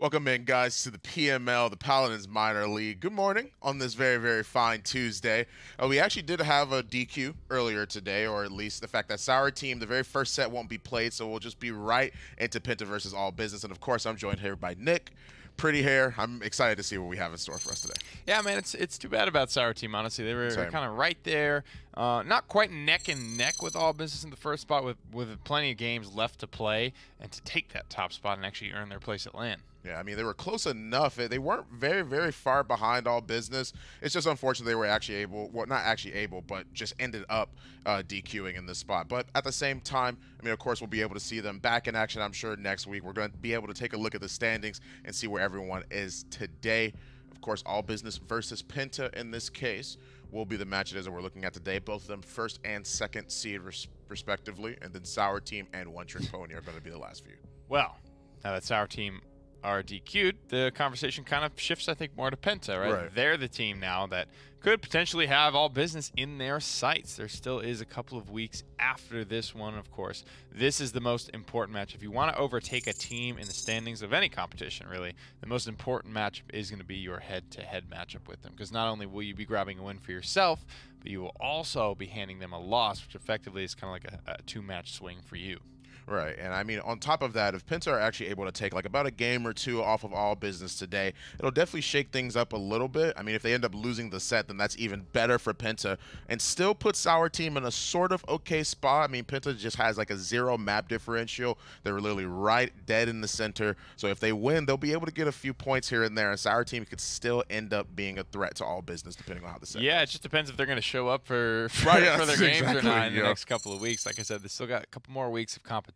Welcome in, guys, to the PML, the Paladins Minor League. Good morning on this very, very fine Tuesday. We actually did have a DQ earlier today, or at least the fact that Sour Team, the very first set won't be played, so we'll just be right into Penta versus All Business. And, of course, I'm joined here by Nick. Pretty hair. I'm excited to see what we have in store for us today. Yeah, man, it's too bad about Sour Team, honestly. They were kind of right there. Not quite neck and neck with All Business in the first spot with plenty of games left to play and to take that top spot and actually earn their place at LAN. Yeah, I mean, they were close enough. They weren't very, very far behind All Business. It's just unfortunate they were actually able, well, not actually able, but just ended up DQing in this spot. But at the same time, I mean, of course, we'll be able to see them back in action, I'm sure, next week. We're going to be able to take a look at the standings and see where everyone is today. Of course, All Business versus Penta in this case will be the match it is that we're looking at today. Both of them first and second seed respectively. And then Sour Team and One Trick Pony are going to be the last few. Well, now that Sour Team are DQ'd, the conversation kind of shifts, I think, more to Penta, right? They're the team now that could potentially have All Business in their sights. There still is a couple of weeks after this one, of course. This is the most important match. If you want to overtake a team in the standings of any competition, really, the most important matchup is going to be your head-to-head matchup with them, because not only will you be grabbing a win for yourself, but you will also be handing them a loss, which effectively is kind of like a two-match swing for you. Right, and I mean, on top of that, if Penta are actually able to take like about a game or two off of All Business today, it'll definitely shake things up a little bit. I mean, if they end up losing the set, then that's even better for Penta and still put Sour Team in a sort of okay spot. I mean, Penta just has like a 0 map differential. They're literally right dead in the center. So if they win, they'll be able to get a few points here and there, and Sour Team could still end up being a threat to All Business depending on how the set goes. It just depends if they're going to show up for their games or not in the next couple of weeks. Like I said, they still got a couple more weeks of competition.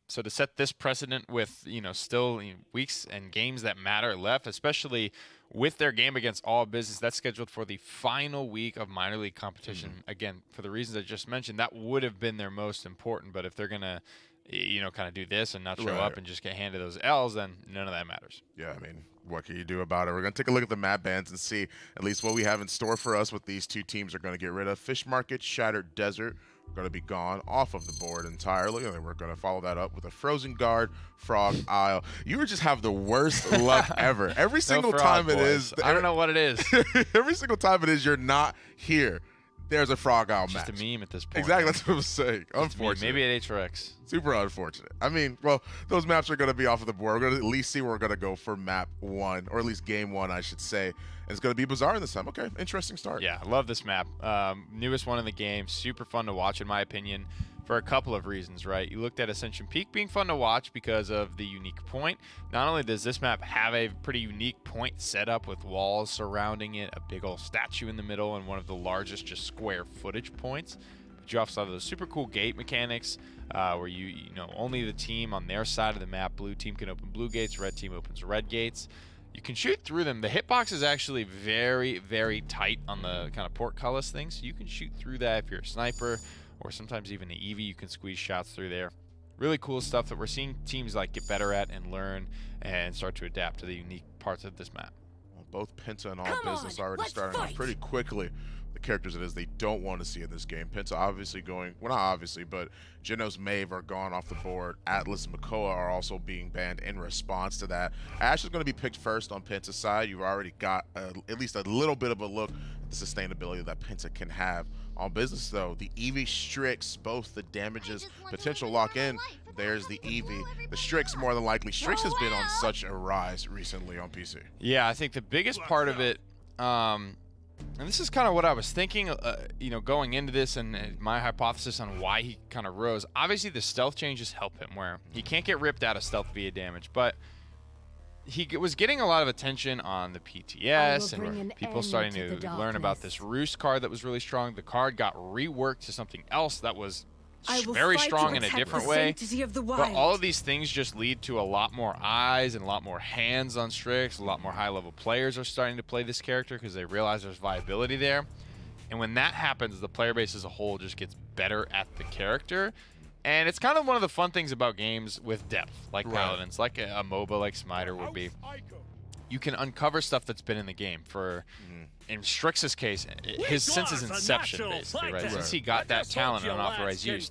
So to set this precedent with, still weeks and games that matter left, especially with their game against All Business, that's scheduled for the final week of minor league competition. Again, for the reasons I just mentioned, that would have been their most important. But if they're going to, kind of do this and not show up and just get handed those L's, then none of that matters. Yeah, I mean, what can you do about it? We're going to take a look at the map bans and see at least what we have in store for us what these two teams are going to get rid of. Fish Market, Shattered Desert, going to be gone off of the board entirely, and then we're going to follow that up with a Frozen Guard, Frog Isle. You just have the worst luck ever. Every single time it is, I don't know what it is. Every single time it is you're not here, there's a Frog Isle match. Just a meme at this point. Exactly, that's what I'm saying. Unfortunate. Maybe at HRX. Super unfortunate. I mean, well, those maps are going to be off of the board. We're going to at least see where we're going to go for map 1, or at least game 1, I should say. And it's going to be Bazaar this time. Okay, interesting start. Yeah, I love this map. Newest one in the game. Super fun to watch, in my opinion, for a couple of reasons, right? You looked at Ascension Peak being fun to watch because of the unique point. Not only does this map have a pretty unique point set up with walls surrounding it, a big old statue in the middle, and one of the largest just square footage points, but you also have those super cool gate mechanics where you only the team on their side of the map, blue team can open blue gates, red team opens red gates. You can shoot through them. The hitbox is actually very, very tight on the kind of portcullis thing, so you can shoot through that if you're a sniper, or sometimes even an EV, you can squeeze shots through there. Really cool stuff that we're seeing teams like get better at and learn and start to adapt to the unique parts of this map. Well, both Penta and All Business are already starting off pretty quickly. The characters it is they don't want to see in this game. Penta obviously going, well, not obviously, but Genos Mave are gone off the board. Atlas and Makoa are also being banned in response to that. Ash is going to be picked first on Penta's side. You've already got at least a little bit of a look at the sustainability that Penta can have. On Business, though, the Eevee Strix, both the damages, potential lock-in, there's the Eevee. The Strix, more than likely. Strix has been on such a rise recently on PC. Yeah, I think the biggest part of it, and this is kind of what I was thinking, going into this and my hypothesis on why he kind of rose. Obviously, the stealth changes help him, where he can't get ripped out of stealth via damage, but he was getting a lot of attention on the PTS, and people starting to learn about this Roost card that was really strong. The card got reworked to something else that was very strong in a different way. But all of these things just lead to a lot more eyes and a lot more hands on Strix. A lot more high-level players are starting to play this character because they realize there's viability there. And when that happens, the player base as a whole just gets better at the character. And it's kind of one of the fun things about games with depth, like Paladins, like a MOBA like Smiter would be. you can uncover stuff that's been in the game. For in Strix's case, since his inception, basically, right? Since he got that talent in unauthorized use,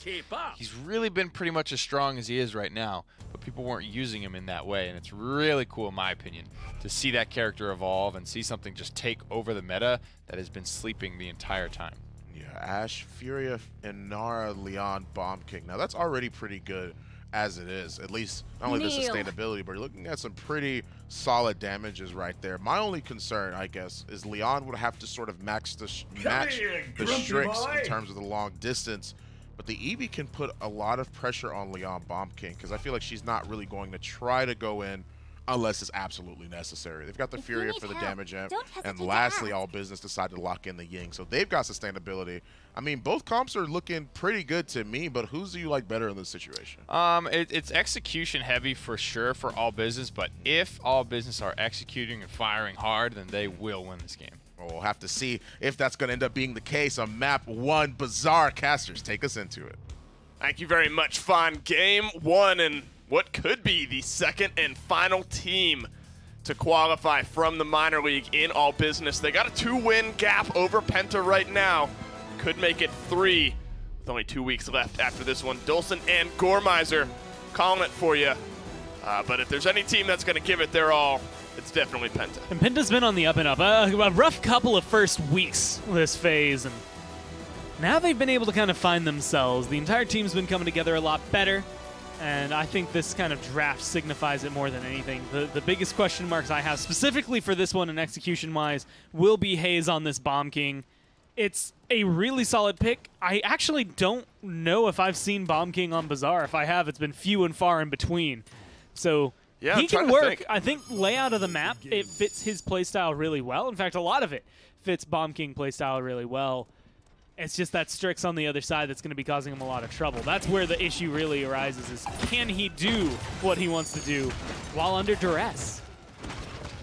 he's really been pretty much as strong as he is right now, but people weren't using him in that way, and it's really cool, in my opinion, to see that character evolve and see something just take over the meta that has been sleeping the entire time. Yeah, Ashe, Furia, Inara, Leon, Bomb King. Now that's already pretty good as it is. At least not only the sustainability, but you're looking at some pretty solid damages right there. My only concern, I guess, is Leon would have to sort of match the Strix in terms of the long distance. But the Eevee can put a lot of pressure on Leon Bomb King, because I feel like she's not really going to try to go in unless it's absolutely necessary. They've got the Furia for the damage amp, and lastly, All Business decided to lock in the Ying. So they've got sustainability. I mean, both comps are looking pretty good to me, but who's do you like better in this situation? It's execution heavy for sure for All Business, but if All Business are executing and firing hard, then they will win this game. Well, we'll have to see if that's going to end up being the case on map 1. Bizarre. Casters, take us into it. Thank you very much, Fawn. Game 1 and what could be the second and final team to qualify from the minor league in All Business. They got a 2-win gap over Penta right now. Could make it 3 with only 2 weeks left after this one. Dulcin and Gormizer calling it for you. But if there's any team that's going to give it their all, it's definitely Penta. And Penta's been on the up and up. A rough couple of first weeks this phase, and now they've been able to kind of find themselves. The entire team's been coming together a lot better. And I think this kind of draft signifies it more than anything. The biggest question marks I have specifically for this one and execution-wise will be Hayes on this Bomb King. It's a really solid pick. I actually don't know if I've seen Bomb King on Bazaar. If I have, it's been few and far in between. So yeah, he can work. I think layout of the map, it fits his playstyle really well. In fact, a lot of it fits Bomb King playstyle really well. It's just that Strix on the other side that's going to be causing him a lot of trouble. That's where the issue really arises, is can he do what he wants to do while under duress?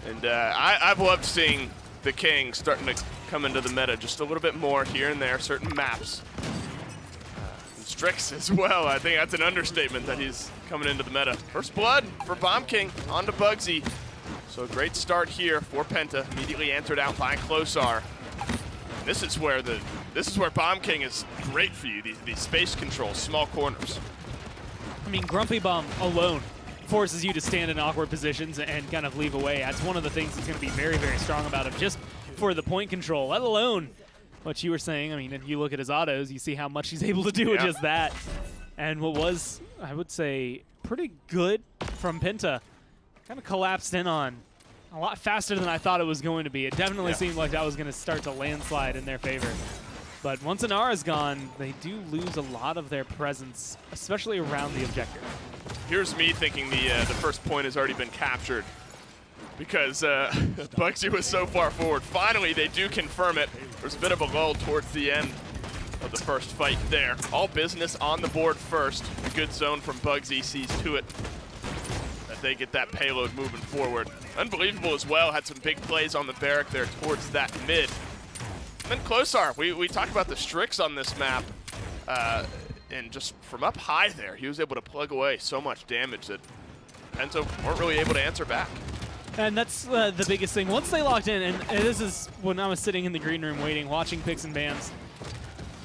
And I've loved seeing the King starting to come into the meta just a little bit more here and there, certain maps. And Strix as well, I think that's an understatement that he's coming into the meta. First blood for Bomb King onto Bugsy. So a great start here for Penta, immediately answered out by Closar. This is where Bomb King is great for you, these space controls, small corners. I mean, Grumpy Bomb alone forces you to stand in awkward positions and kind of leave away. That's one of the things that's going to be very, very strong about him, just for the point control, let alone what you were saying. I mean, if you look at his autos, you see how much he's able to do with just that. And what was, I would say, pretty good from Penta, kind of collapsed in on a lot faster than I thought it was going to be. It definitely seemed like that was going to start to landslide in their favor. But once Inara's gone, they do lose a lot of their presence, especially around the objective. Here's me thinking the first point has already been captured because Bugsy was so far forward. Finally, they do confirm it. There's a bit of a lull towards the end of the first fight there. All Business on the board first. A good zone from Bugsy, sees to it that they get that payload moving forward. Unbelievable as well, had some big plays on the barrack there towards that mid. And then Closar, we talked about the Strix on this map, and just from up high there, he was able to plug away so much damage that Penta weren't really able to answer back. And that's the biggest thing. Once they locked in, and this is when I was sitting in the green room waiting, watching picks and bans,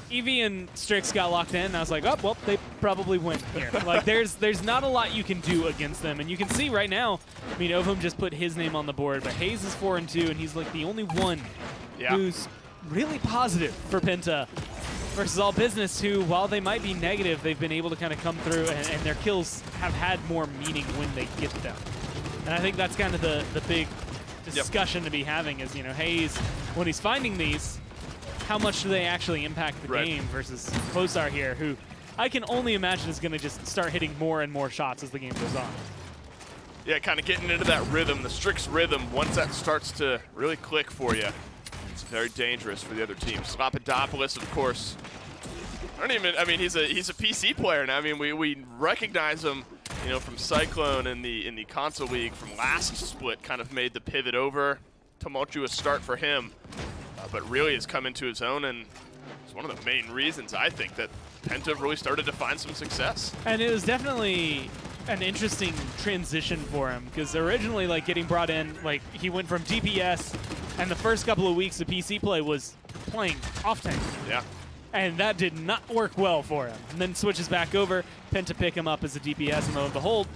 Eevee and Strix got locked in, and I was like, oh, well, they probably win here. Like, there's not a lot you can do against them. And you can see right now, I mean, Ovum just put his name on the board, but Hayes is 4-2, and he's like the only one who's really positive for Penta versus All Business, who, while they might be negative, they've been able to kind of come through, and their kills have had more meaning when they get them. And I think that's kind of the big discussion to be having is, you know, Hayes, when he's finding these, how much do they actually impact the game versus Closar here, who I can only imagine is going to just start hitting more and more shots as the game goes on. Yeah, kind of getting into that rhythm, the Strix rhythm. Once that starts to really click for you, it's very dangerous for the other team. Slapidopoulos, of course. I mean, he's a PC player now. I mean, we recognize him, you know, from Cyclone in the console league from last split. Kind of made the pivot over. Tumultuous start for him. But really has come into his own, and it's one of the main reasons, I think, that Penta really started to find some success. And it was definitely an interesting transition for him, because originally, like, getting brought in, like, he went from DPS, and the first couple of weeks of PC play was playing off-tank. Yeah. And that did not work well for him. And then switches back over, Penta pick him up as a DPS, and lo and behold,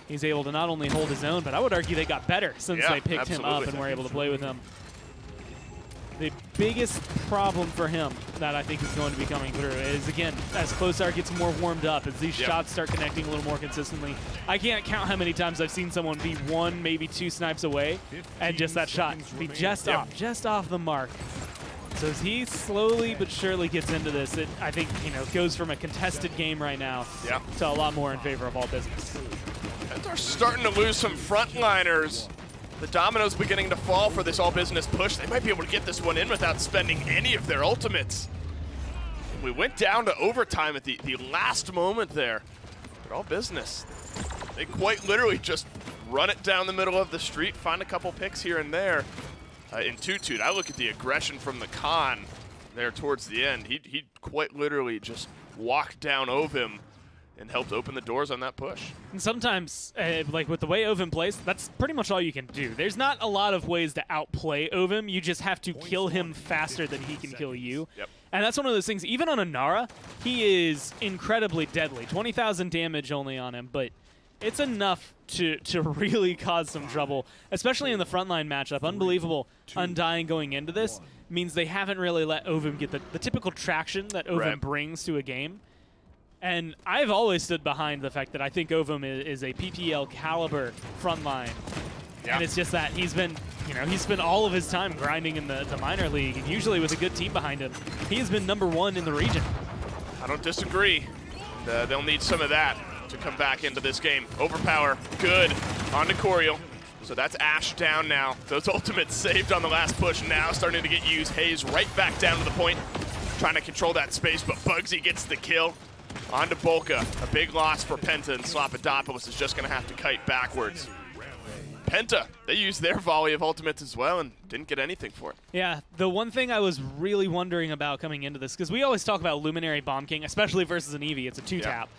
he's able to not only hold his own, but I would argue they got better since they picked him up and were able to play with him. The biggest problem for him that I think is going to be coming through is, again, as Closar gets more warmed up, as these shots start connecting a little more consistently. I can't count how many times I've seen someone be 1, maybe 2 snipes away, and just that shot be just off the mark. So as he slowly but surely gets into this, it, I think, you know, goes from a contested game right now to a lot more in favor of All Business. And they're starting to lose some frontliners. The dominoes beginning to fall for this All Business push. They might be able to get this one in without spending any of their ultimates. We went down to overtime at the last moment there. But All Business, they quite literally just run it down the middle of the street, find a couple picks here and there. In Toot, I look at the aggression from the Khan there towards the end. He quite literally just walked down Ovim and helped open the doors on that push. And sometimes, like with the way Ovim plays, that's pretty much all you can do. There's not a lot of ways to outplay Ovim. You just have to kill him faster than he can kill you. Yep. And that's one of those things, even on a Nara, he is incredibly deadly. 20,000 damage only on him, but it's enough to really cause some trouble, especially in the frontline matchup. Unbelievable Undying going into this means they haven't really let Ovim get the typical traction that Ovim brings to a game. And I've always stood behind the fact that I think Ovim is a PPL caliber frontline. Yeah. And it's just that he's been, you know, he's spent all of his time grinding in the minor league, and usually with a good team behind him. He has been #1 in the region. I don't disagree. And, they'll need some of that to come back into this game. Overpower, good, onto Coriel. So that's Ash down now. Those ultimates saved on the last push, now starting to get used. Hayes right back down to the point, trying to control that space, but Bugsy gets the kill. Onto Bolka, a big loss for Penta, and Slappadopoulos is just going to have to kite backwards. Penta, they used their volley of ultimates as well and didn't get anything for it. Yeah, the one thing I was really wondering about coming into this, because we always talk about Luminary Bomb King, especially versus an Eevee, it's a 2-tap.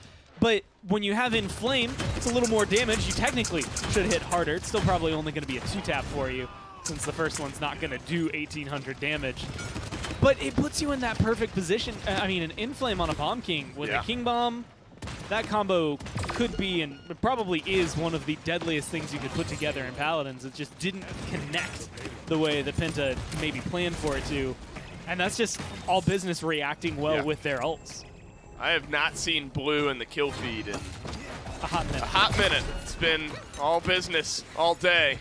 But when you have Inflame, it's a little more damage. You technically should hit harder. It's still probably only going to be a 2-tap for you, since the first one's not going to do 1,800 damage. But it puts you in that perfect position. I mean, an Inflame on a Bomb King with a King Bomb, that combo could be, and it probably is, one of the deadliest things you could put together in Paladins. It just didn't connect the way that Penta maybe planned for it to. And that's just All Business reacting well with their ults. I have not seen blue in the kill feed in a hot minute. A hot minute. It's been All Business all day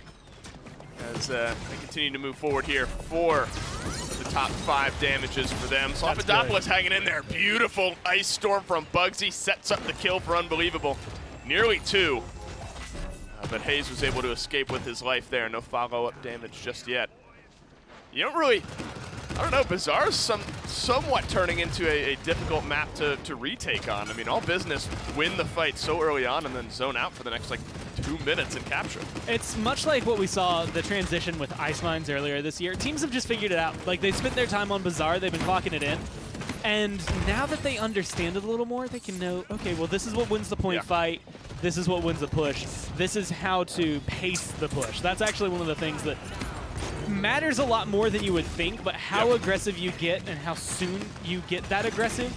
as they continue to move forward here. 4 of the top 5 damages for them. Slappadopoulos hanging in there. Beautiful Ice Storm from Bugsy. Sets up the kill for Unbelievable. Nearly 2. But Hayes was able to escape with his life there. No follow-up damage just yet. You don't really... I don't know, Bazaar's somewhat turning into a difficult map to retake on. I mean, All Business win the fight so early on and then zone out for the next, like, 2 minutes and capture. It's much like what we saw the transition with Ice Mines earlier this year. Teams have just figured it out. Like, they spent their time on Bazaar, they've been clocking it in. And now that they understand it a little more, they can know, okay, well, this is what wins the point fight. This is what wins the push. This is how to pace the push. That's actually one of the things that matters a lot more than you would think, but how aggressive you get and how soon you get that aggressive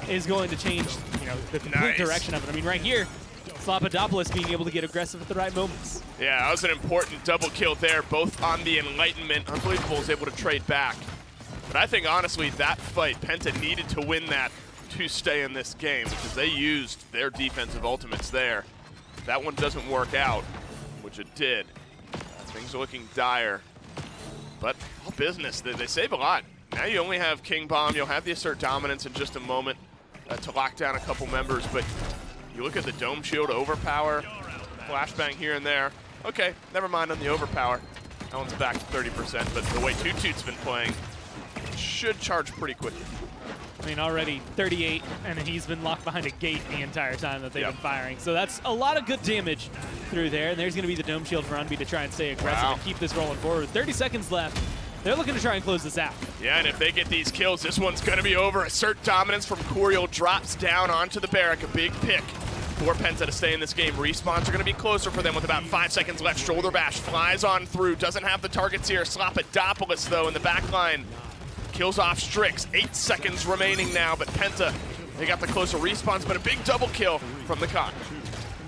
is going to change, you know, the complete direction of it. I mean, right here, Slappadopoulos being able to get aggressive at the right moments. Yeah, that was an important double kill there, both on the Enlightenment. Unbelievable was able to trade back. But I think, honestly, that fight, Penta needed to win that to stay in this game because they used their defensive ultimates there. That one doesn't work out, which it did. Things are looking dire. But All Business, they save a lot. Now you only have King Bomb. You'll have the Assert Dominance in just a moment to lock down a couple members. But you look at the Dome Shield, Overpower, Flashbang here and there. Okay, never mind on the Overpower. That one's back to 30%. But the way Toot's been playing, should charge pretty quickly. I mean, already 38, and he's been locked behind a gate the entire time that they've been firing. So that's a lot of good damage through there. And there's going to be the Dome Shield for Unbe to try and stay aggressive and keep this rolling forward. 30 seconds left. They're looking to try and close this out. Yeah, and if they get these kills, this one's going to be over. Assert Dominance from Coriel drops down onto the barrack. A big pick for Penta to stay in this game. Respawns are going to be closer for them with about 5 seconds left. Shoulder bash flies on through. Doesn't have the targets here. Slapidopoulos, though, in the back line. Kills off Strix. 8 seconds remaining now, but Penta, they got the closer respawns, but a big double kill from the Con.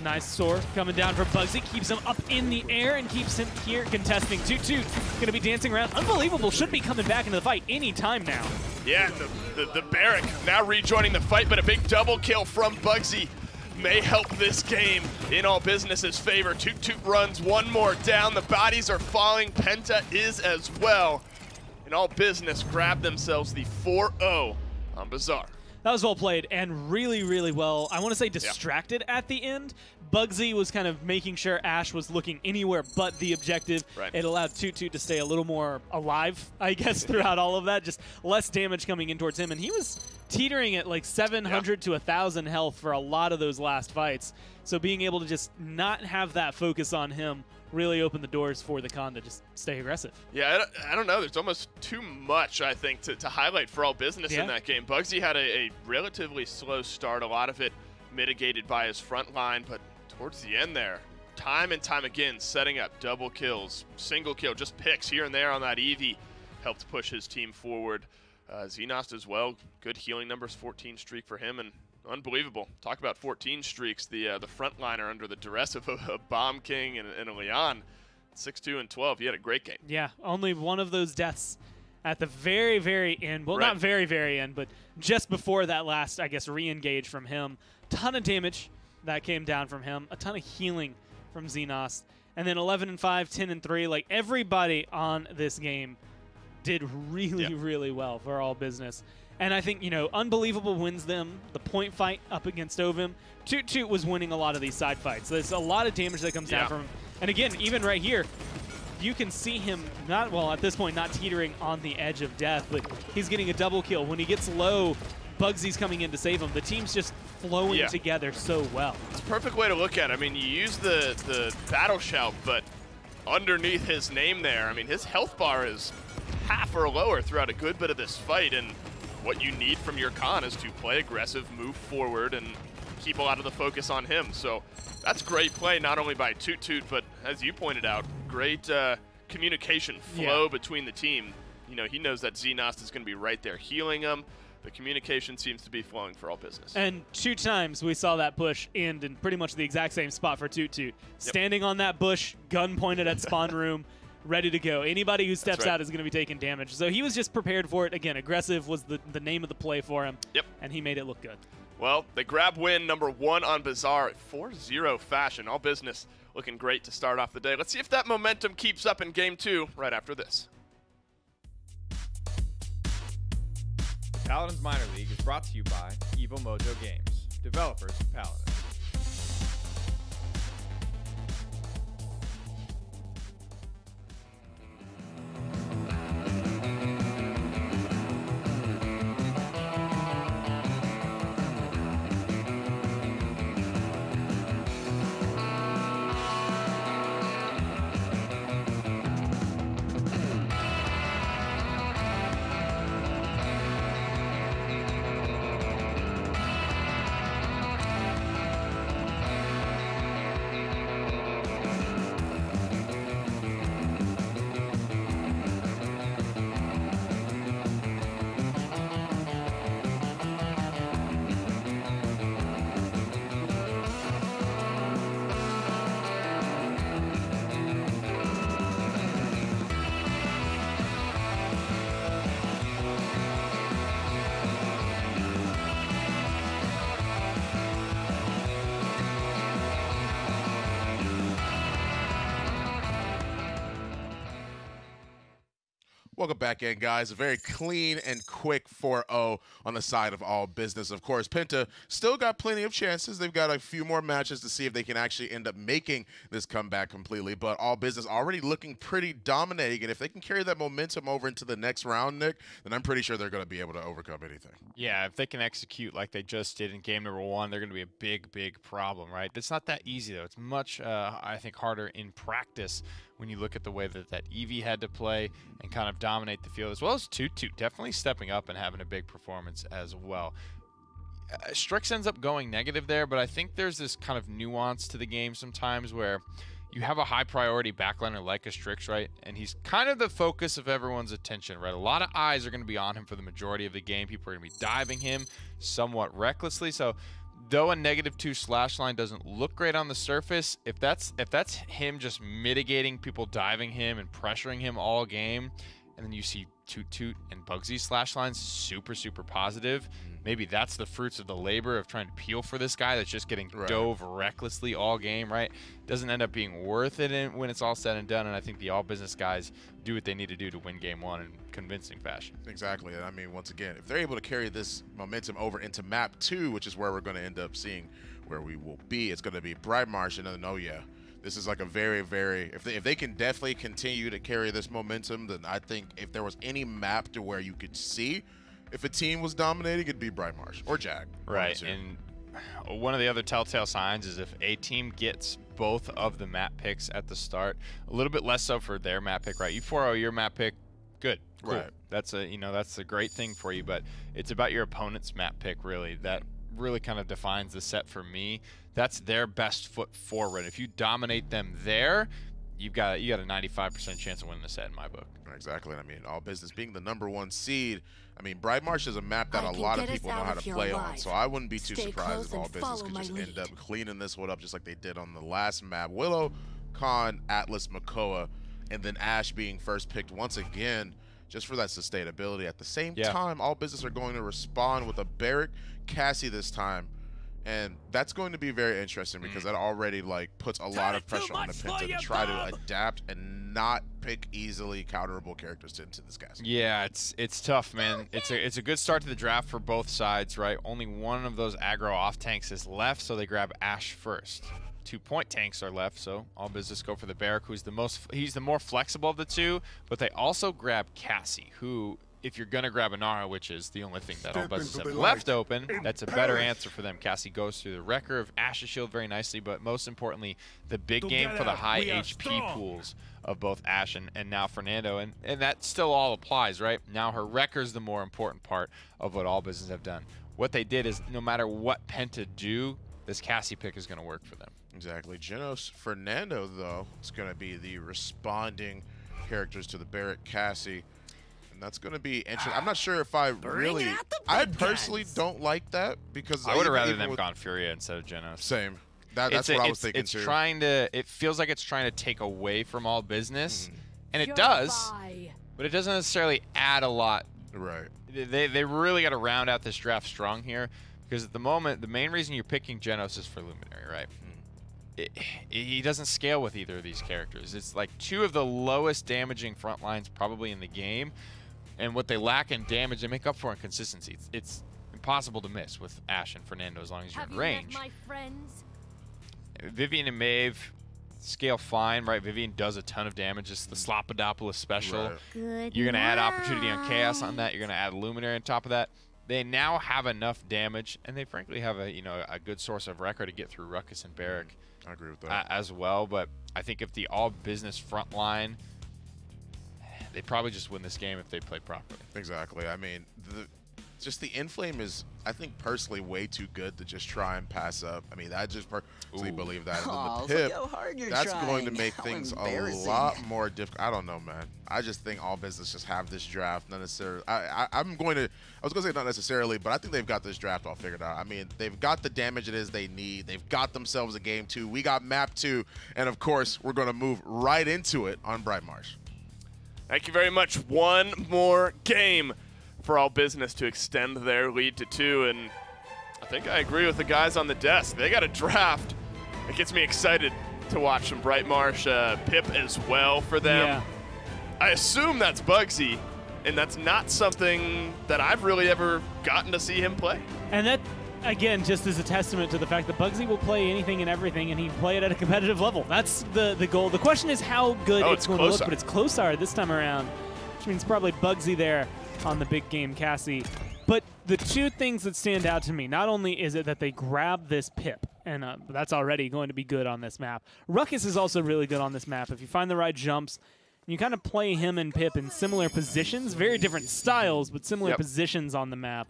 Nice sword coming down for Bugsy. Keeps him up in the air and keeps him here contesting. Toot going to be dancing around. Unbelievable. Should be coming back into the fight any time now. Yeah, the Barrack now rejoining the fight, but a big double kill from Bugsy may help this game in All Business's favor. Toot runs one more down. The bodies are falling. Penta is as well. And All Business grab themselves the 4-0 on Bazaar. That was well played and really, really well. I want to say distracted at the end. Bugsy was kind of making sure Ash was looking anywhere but the objective. Right. It allowed Toot to stay a little more alive, I guess, throughout all of that. Just less damage coming in towards him. And he was teetering at like 700 to 1,000 health for a lot of those last fights. So being able to just not have that focus on him really opened the doors for the Con to just stay aggressive. Yeah, I don't know. There's almost too much, I think, to highlight for All Business in that game. Bugsy had a relatively slow start, a lot of it mitigated by his front line, but towards the end there, time and time again, setting up double kills, single kill, just picks here and there on that Eevee, helped push his team forward. Xenost as well, good healing numbers, 14 streak for him, and unbelievable. Talk about 14 streaks. The frontliner under the duress of a Bomb King and a Leon. 6-2 and 12. He had a great game. Yeah, only one of those deaths at the very, very end. Well, not very, very end, but just before that last, I guess, re-engage from him. Ton of damage that came down from him. A ton of healing from Xenost. And then 11 and 5, 10 and 3. Like, everybody on this game did really, really well for All Business. And I think, you know, Unbelievable wins them the point fight up against Ovim. Toot was winning a lot of these side fights. There's a lot of damage that comes down from him. And again, even right here, you can see him not, well, at this point, not teetering on the edge of death, but he's getting a double kill. When he gets low, Bugsy's coming in to save him. The team's just flowing together so well. It's a perfect way to look at it. I mean, you use the battle shout, but underneath his name there, I mean, his health bar is half or lower throughout a good bit of this fight, and what you need from your Con is to play aggressive, move forward, and keep a lot of the focus on him. So that's great play, not only by Toot, but as you pointed out, great communication flow between the team. You know, he knows that Xenost is going to be right there healing him. The communication seems to be flowing for All Business. And 2 times we saw that push end in pretty much the exact same spot for Toot. Standing on that bush, gun pointed at spawn room, ready to go. Anybody who steps out is going to be taking damage. So he was just prepared for it. Again, aggressive was the name of the play for him. And he made it look good. Well, they grab win number 1 on Bazaar, 4-0 fashion. All Business looking great to start off the day. Let's see if that momentum keeps up in Game 2 right after this. Paladins Minor League is brought to you by Evil Mojo Games, developers of Paladins. Welcome back in, guys. A very clean and quick 4-0 on the side of All Business. Of course, Penta still got plenty of chances. They've got a few more matches to see if they can actually end up making this comeback completely. But All Business already looking pretty dominating. And if they can carry that momentum over into the next round, Nick, then I'm pretty sure they're going to be able to overcome anything. Yeah, if they can execute like they just did in game number 1, they're going to be a big, big problem, right? It's not that easy, though. It's much, I think, harder in practice when you look at the way that Eevee had to play and kind of dominate the field, as well as Toot definitely stepping up and having a big performance as well. Strix ends up going negative there, but I think there's this kind of nuance to the game sometimes where you have a high priority backliner like a Strix, right? And he's kind of the focus of everyone's attention, right? A lot of eyes are going to be on him for the majority of the game. People are going to be diving him somewhat recklessly. So though a -2 slash line doesn't look great on the surface, if that's him just mitigating people diving him and pressuring him all game, and then you see Toot and Bugsy slash lines super positive, maybe that's the fruits of the labor of trying to peel for this guy that's just getting dove recklessly all game, right? Doesn't end up being worth it when it's all said and done, and I think the all business guys do what they need to do to win game 1 in convincing fashion. Exactly. And I mean, once again, if they're able to carry this momentum over into map 2, which is where we're going to end up seeing where we will be, it's going to be Bright Marsh, and then, oh yeah, this is like a very, if they can definitely continue to carry this momentum, then I think if there was any map to where you could see if a team was dominating, it'd be Bright Marsh or Jag. Right, and one of the other telltale signs is if a team gets both of the map picks at the start, a little bit less so for their map pick, right? You 4-0 your map pick, good, cool. Right. That's a great thing for you, but it's about your opponent's map pick, really. That really kind of defines the set for me. That's their best foot forward. If you dominate them there, you got a 95% chance of winning the set in my book. Exactly. I mean, all business being the #1 seed. I mean, Bright Marsh is a map that a lot of people know how to play on, so I wouldn't be too surprised if all business could just end up cleaning this one up just like they did on the last map. Willow, Khan, Atlas, Makoa, and then Ash being first picked once again, just for that sustainability. At the same time, all business are going to respond with a Barrick Cassie this time. And that's going to be very interesting because that already puts a lot of pressure on the Penta to try to adapt and not pick easily counterable characters into this cast. Yeah, it's tough, man. It's a good start to the draft for both sides, right? Only one of those aggro off tanks is left, so they grab Ash first. 2 point tanks are left, so all business go for the Barrick, who's he's the more flexible of the two, but they also grab Cassie, who, if you're going to grab Inara, which is the only thing that all business have left open, that's a better answer for them. Cassie goes through the wrecker of Ash's shield very nicely, but most importantly, the big game for the high HP pools of both Ash and now Fernando, and that still all applies, right? Now her wrecker's the more important part of what all business have done. What they did is no matter what Penta do, this Cassie pick is going to work for them. Exactly. Genos Fernando, though, is going to be the responding characters to the Barrick Cassie. That's going to be interesting. I'm not sure if I personally don't like that because I would have rather them gone Furia instead of Genos. Same. That's what I was thinking too. It feels like it's trying to take away from all business, and it does, but it doesn't necessarily add a lot. Right. They really got to round out this draft strong here because at the moment, the main reason you're picking Genos is for Luminary, right? He doesn't scale with either of these characters. It's like 2 of the lowest damaging front lines probably in the game. And what they lack in damage, they make up for in consistency. It's impossible to miss with Ash and Fernando as long as you're in range. My friends? Vivian and Maeve scale fine, right? Vivian does a ton of damage. It's the Slopodopolis special. Right. Good You're going to add Opportunity on Chaos on that. You're going to add Luminary on top of that. They now have enough damage, and they frankly have a good source of record to get through Ruckus and Barrick. I agree with that. As well, but I think if the all-business front line, they probably just win this game if they play properly. Exactly. I mean, just the Inflame is, I think, personally way too good to just try and pass up. I mean, I just personally believe that. And then the Pip, that's going to make things a lot more difficult. I don't know, man. I just think all business just have this draft, not necessarily. I was going to say not necessarily, but I think they've got this draft all figured out. I mean, they've got the damage it is they need. They've got themselves a game 2. We got map 2, and of course, we're going to move right into it on Bright Marsh. Thank you very much. One more game for all business to extend their lead to 2, and I think I agree with the guys on the desk. They got a draft. It gets me excited to watch some Bright Marsh. Pip as well for them. Yeah. I assume that's Bugsy, and that's not something that I've really ever gotten to see him play. And that, again, just is a testament to the fact that Bugsy will play anything and everything, and he can play it at a competitive level. That's the goal. The question is how good it's going to look, but it's closer this time around, which means probably Bugsy there on the big game Cassie. But the 2 things that stand out to me, not only is it that they grab this Pip, and that's already going to be good on this map. Ruckus is also really good on this map. If you find the right jumps, you kind of play him and Pip in similar positions, very different styles, but similar positions on the map.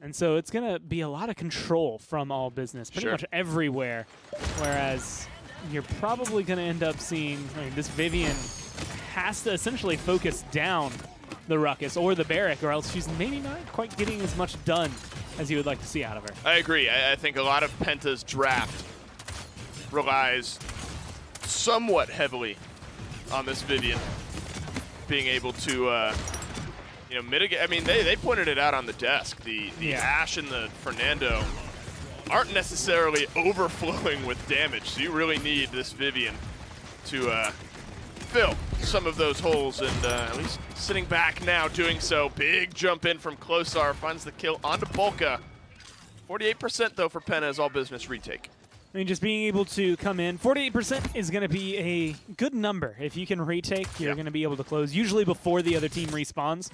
And so it's going to be a lot of control from All Business, pretty much everywhere. Whereas you're probably going to end up seeing, I mean, this Vivian has to essentially focus down the Ruckus or the Barrack, or else she's maybe not quite getting as much done as you would like to see out of her. I agree. I think a lot of Penta's draft relies somewhat heavily on this Vivian being able to, you know, mitigate. I mean, they pointed it out on the desk. The Ashe and the Fernando aren't necessarily overflowing with damage, so you really need this Vivian to fill some of those holes, and at least sitting back now doing so. Big jump in from Klosar, finds the kill onto Bolka. 48% though for Penta as All Business retake. I mean, just being able to come in, 48% is going to be a good number. If you can retake, you're going to be able to close, usually before the other team respawns.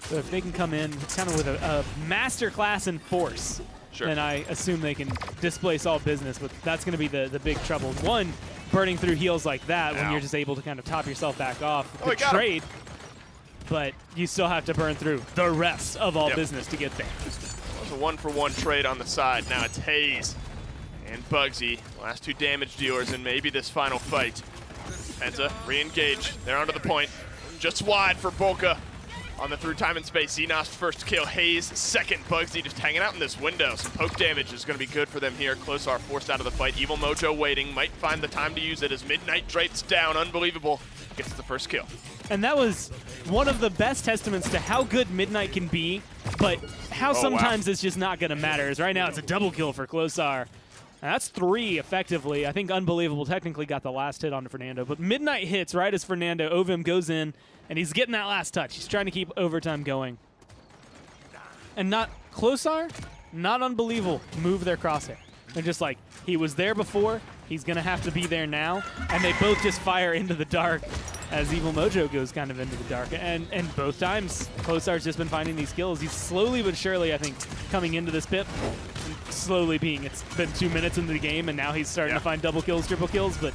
So if they can come in kind of with a master class in force, then I assume they can displace All Business, but that's going to be the big trouble. One, burning through heals like that when you're just able to kind of top yourself back off. Good trade, but you still have to burn through the rest of All Business to get there. That was a 1-for-1 trade on the side. Now it's Hayes and Bugsy, last two damage dealers in maybe this final fight. Penta re-engage. They're onto the point. Just wide for Bolka on the through time and space. Xenos first kill, Hayes second. Bugsy just hanging out in this window. Some poke damage is going to be good for them here. Klosar forced out of the fight. Evil Mojo waiting, might find the time to use it as Midnight Drake's down. Unbelievable. Gets the first kill. And that was one of the best testaments to how good Midnight can be, but how sometimes it's just not going to matter. As right now it's a double kill for Klosar. And that's 3 effectively. I think Unbelievable technically got the last hit on Fernando, but Midnight hits right as Fernando. Ovim goes in, and he's getting that last touch. He's trying to keep overtime going. And not Klosar, not Unbelievable move their crosshair. They're just like, he was there before, he's going to have to be there now, and they both just fire into the dark as Evil Mojo goes kind of into the dark. And both times, Klosar's just been finding these kills. He's slowly but surely, I think, coming into this pip. Slowly being, it's been 2 minutes into the game, and now he's starting to find double kills, triple kills, but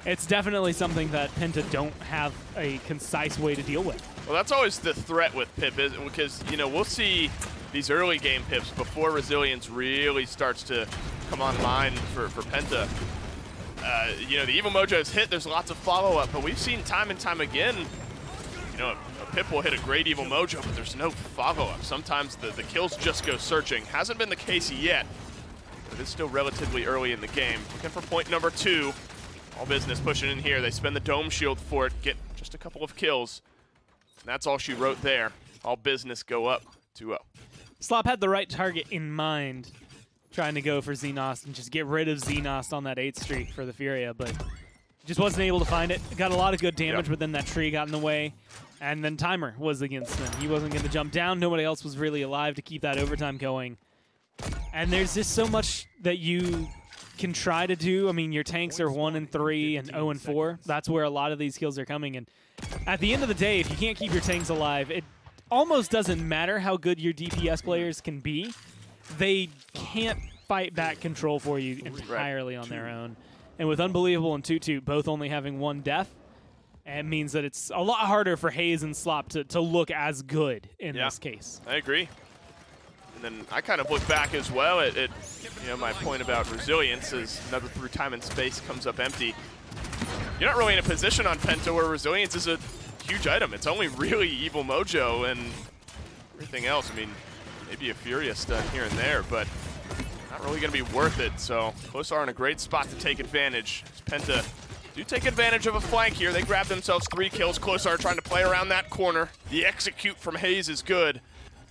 it's definitely something that Penta don't have a concise way to deal with. Well, that's always the threat with Pip, is because, you know, we'll see these early game Pips before Resilience really starts to come online for Penta. You know, the Evil Mojo's hit, there's lots of follow-up, but we've seen time and time again, you know, a Pip will hit a great Evil Mojo, but there's no follow-up. Sometimes the kills just go searching. Hasn't been the case yet, but it's still relatively early in the game. Looking for point number 2. All Business pushing in here. They spend the Dome Shield for it, get just a couple of kills. And that's all she wrote there. All Business go up 2-0. Slop had the right target in mind, trying to go for Xenos and just get rid of Xenos on that 8th streak for the Furia, but just wasn't able to find it. Got a lot of good damage, but then that tree got in the way. And then Timer was against them. He wasn't going to jump down. Nobody else was really alive to keep that overtime going. And there's just so much that you can try to do. I mean, your tanks are 1 and 3 and 0 and 4. That's where a lot of these kills are coming. And at the end of the day, if you can't keep your tanks alive, it almost doesn't matter how good your DPS players can be. They can't fight back control for you entirely on their own. And with Unbelievable and Tutu both only having 1 death, it means that it's a lot harder for Hayes and Slop to look as good in this case. I agree. And then I kind of look back as well at you know, my point about Resilience as another through time and space comes up empty. You're not really in a position on Penta where Resilience is a huge item. It's only really Evil Mojo and everything else. I mean, maybe a Furia stun here and there, but not really going to be worth it. So Klosar in a great spot to take advantage. As Penta do take advantage of a flank here. They grab themselves 3 kills. Klosar trying to play around that corner. The execute from Hayes is good.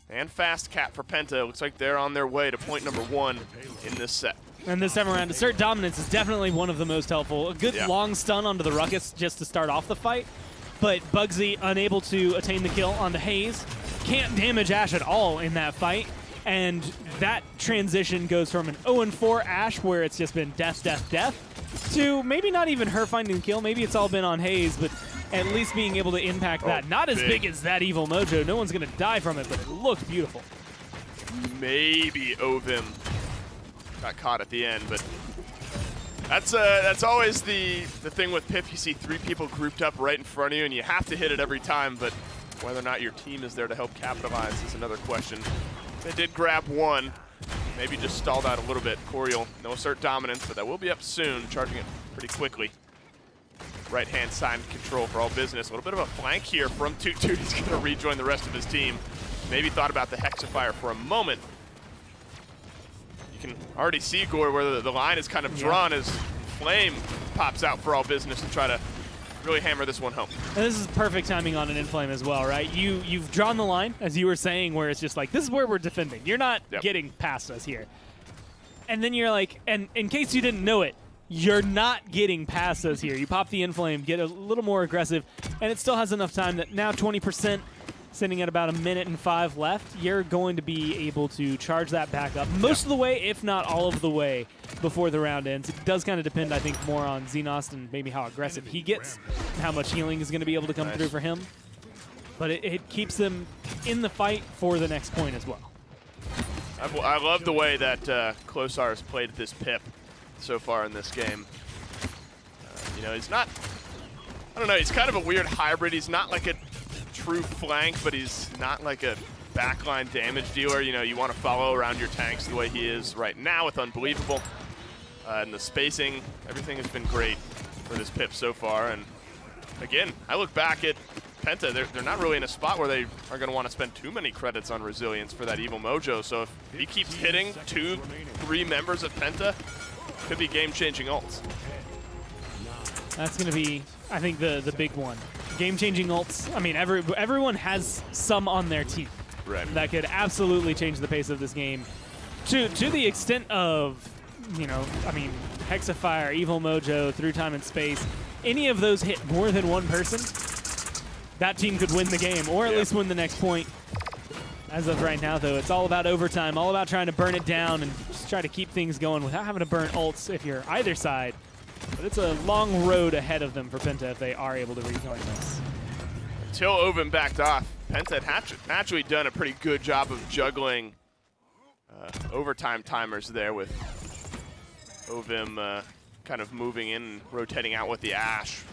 And fast cap for Penta. Looks like they're on their way to point number 1 in this set. And this time around, assert dominance is definitely one of the most helpful. A good long stun onto the Ruckus just to start off the fight. But Bugsy unable to attain the kill onto Hayes. Can't damage Ashe at all in that fight. And that transition goes from an 0-4 Ashe, where it's just been death, death, death, to maybe not even her finding the kill. Maybe it's all been on Hayes, but at least being able to impact that. Not as big as that Evil Mojo. No one's going to die from it, but it looked beautiful. Maybe Ovim got caught at the end, but that's always the thing with Pip. You see 3 people grouped up right in front of you, and you have to hit it every time, but whether or not your team is there to help capitalize is another question. They did grab one. Maybe just stalled out a little bit. Coriel, no assert dominance, but that will be up soon, charging it pretty quickly. Right-hand side control for All Business. A little bit of a flank here from Toot Toot. He's going to rejoin the rest of his team. Maybe thought about the Hexafire for a moment. You can already see, Gore, where the line is kind of drawn as Flame pops out for All Business to try to really hammer this one home. And this is perfect timing on an Inflame as well, right? You've drawn the line, as you were saying, where it's just like, this is where we're defending. You're not getting past us here. And then you're like, and in case you didn't know it, you're not getting past us here. You pop the Inflame, get a little more aggressive, and it still has enough time that now 20%, sitting at about 1.5 minutes left, you're going to be able to charge that back up most of the way, if not all of the way, before the round ends. It does kind of depend, I think, more on Xenost and maybe how aggressive he gets, and how much healing is going to be able to come through for him. But it keeps them in the fight for the next point as well. I love the way that Closar has played this Pip so far in this game. You know, he's not, I don't know, he's kind of a weird hybrid. He's not like a true flank, but he's not like a backline damage dealer. You know, you want to follow around your tanks the way he is right now with Unbelievable. And the spacing, everything has been great for this Pip so far. And again, I look back at Penta, they're not really in a spot where they are going to want to spend too many credits on resilience for that Evil Mojo. So if he keeps hitting 2-3 members of Penta, could be game-changing ults. That's going to be, I think, the big one. Game-changing ults. I mean, everyone has some on their team that could absolutely change the pace of this game. To the extent of, you know, I mean, Hexafire, Evil Mojo, Through Time and Space, any of those hit more than one person, that team could win the game, or at least win the next point. As of right now, though, it's all about overtime, all about trying to burn it down and just try to keep things going without having to burn ults if you're either side. But it's a long road ahead of them for Penta if they are able to rejoin this. Until Ovim backed off, Penta had naturally done a pretty good job of juggling overtime timers there, with Ovim kind of moving in and rotating out with the Ash.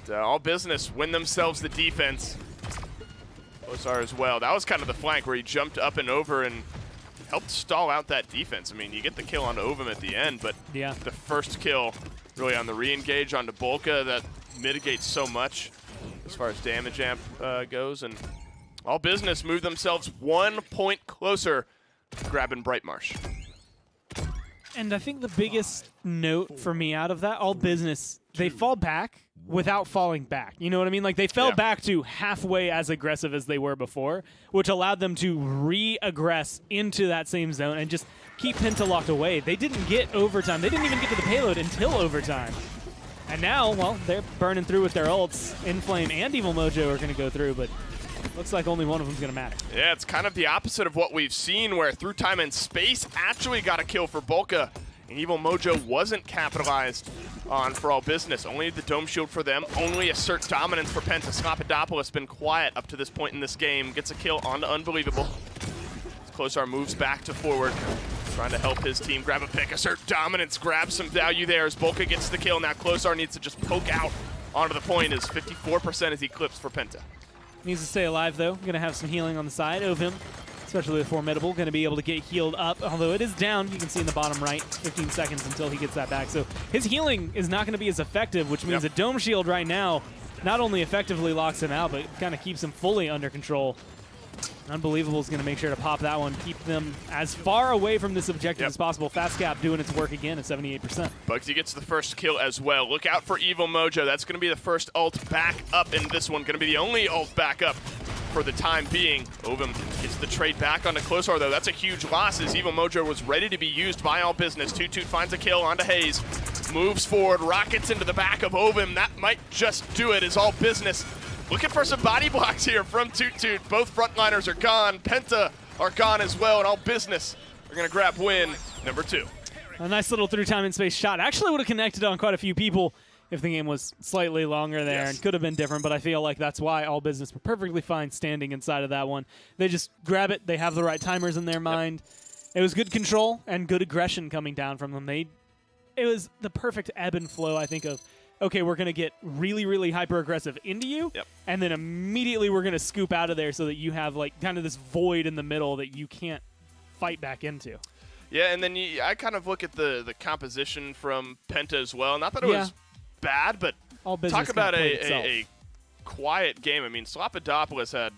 But All Business win themselves the defense. Closar as well. That was kind of the flank where he jumped up and over and helped stall out that defense. I mean, you get the kill on Ovim at the end, but the first kill really on the re-engage onto Bolka, that mitigates so much as far as damage amp goes. And All Business move themselves 1 point closer to grabbing Brightmarsh. And I think the biggest note for me out of that, All Business, they fall back without falling back. You know what I mean? Like, they fell back to halfway as aggressive as they were before, which allowed them to re-aggress into that same zone and just keep Penta locked away. They didn't get overtime. They didn't even get to the payload until overtime. And now, well, they're burning through with their ults. Inflame and Evil Mojo are going to go through, but looks like only one of them's going to matter. Yeah, it's kind of the opposite of what we've seen, where Through Time and Space actually got a kill for Bolka, and Evil Mojo wasn't capitalized on for All Business. Only the Dome Shield for them, only assert dominance for Penta. Slopodopolis been quiet up to this point in this game. Gets a kill onto Unbelievable. Closar moves back to forward, trying to help his team grab a pick. Assert dominance, grab some value there as Bolka gets the kill. Now Closar needs to just poke out onto the point, as 54% is eclipsed for Penta. Needs to stay alive, though. Going to have some healing on the side. Ovim, especially with Formidable, going to be able to get healed up, although it is down. You can see in the bottom right, 15 seconds until he gets that back. So his healing is not going to be as effective, which means a Dome Shield right now not only effectively locks him out, but kind of keeps him fully under control. Unbelievable is going to make sure to pop that one, keep them as far away from this objective as possible. Fast Cap doing its work again at 78%. Bugsy gets the first kill as well. Look out for Evil Mojo. That's going to be the first ult back up in this one. Going to be the only ult back up for the time being. Ovim gets the trade back onto Closar, though. That's a huge loss, as Evil Mojo was ready to be used by All Business. Toot Toot finds a kill onto Hayes. Moves forward, rockets into the back of Ovim. That might just do it, as All Business looking for some body blocks here from Toot Toot. Both frontliners are gone. Penta are gone as well, and All Business are going to grab win number 2. A nice little Through Time and Space shot. Actually would have connected on quite a few people if the game was slightly longer there, and could have been different, but I feel like that's why All Business were perfectly fine standing inside of that one. They just grab it. They have the right timers in their mind. It was good control and good aggression coming down from them. It was the perfect ebb and flow, I think, of okay, we're going to get really, really hyper-aggressive into you, Yep. and then immediately we're going to scoop out of there so that you have like kind of this void in the middle that you can't fight back into. Yeah, and then I kind of look at the composition from Penta as well. Not that it was bad, but All business talk about kind of played a quiet game. I mean, Slappadopoulos had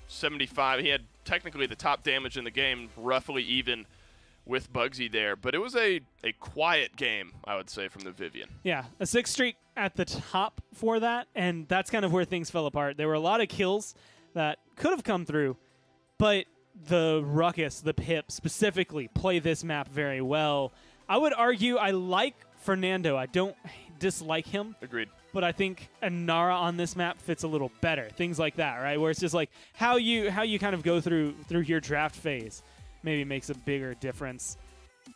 75. He had technically the top damage in the game, roughly even with Bugsy there. But it was a quiet game, I would say, from the Vivian. Yeah, a 6 streak at the top for that, and that's kind of where things fell apart. There were a lot of kills that could have come through, but the Ruckus, the Pip specifically, play this map very well. I would argue I like Fernando. I don't dislike him. Agreed. But I think Anara on this map fits a little better. Things like that, right? Where it's just like how you kind of go through your draft phase maybe makes a bigger difference.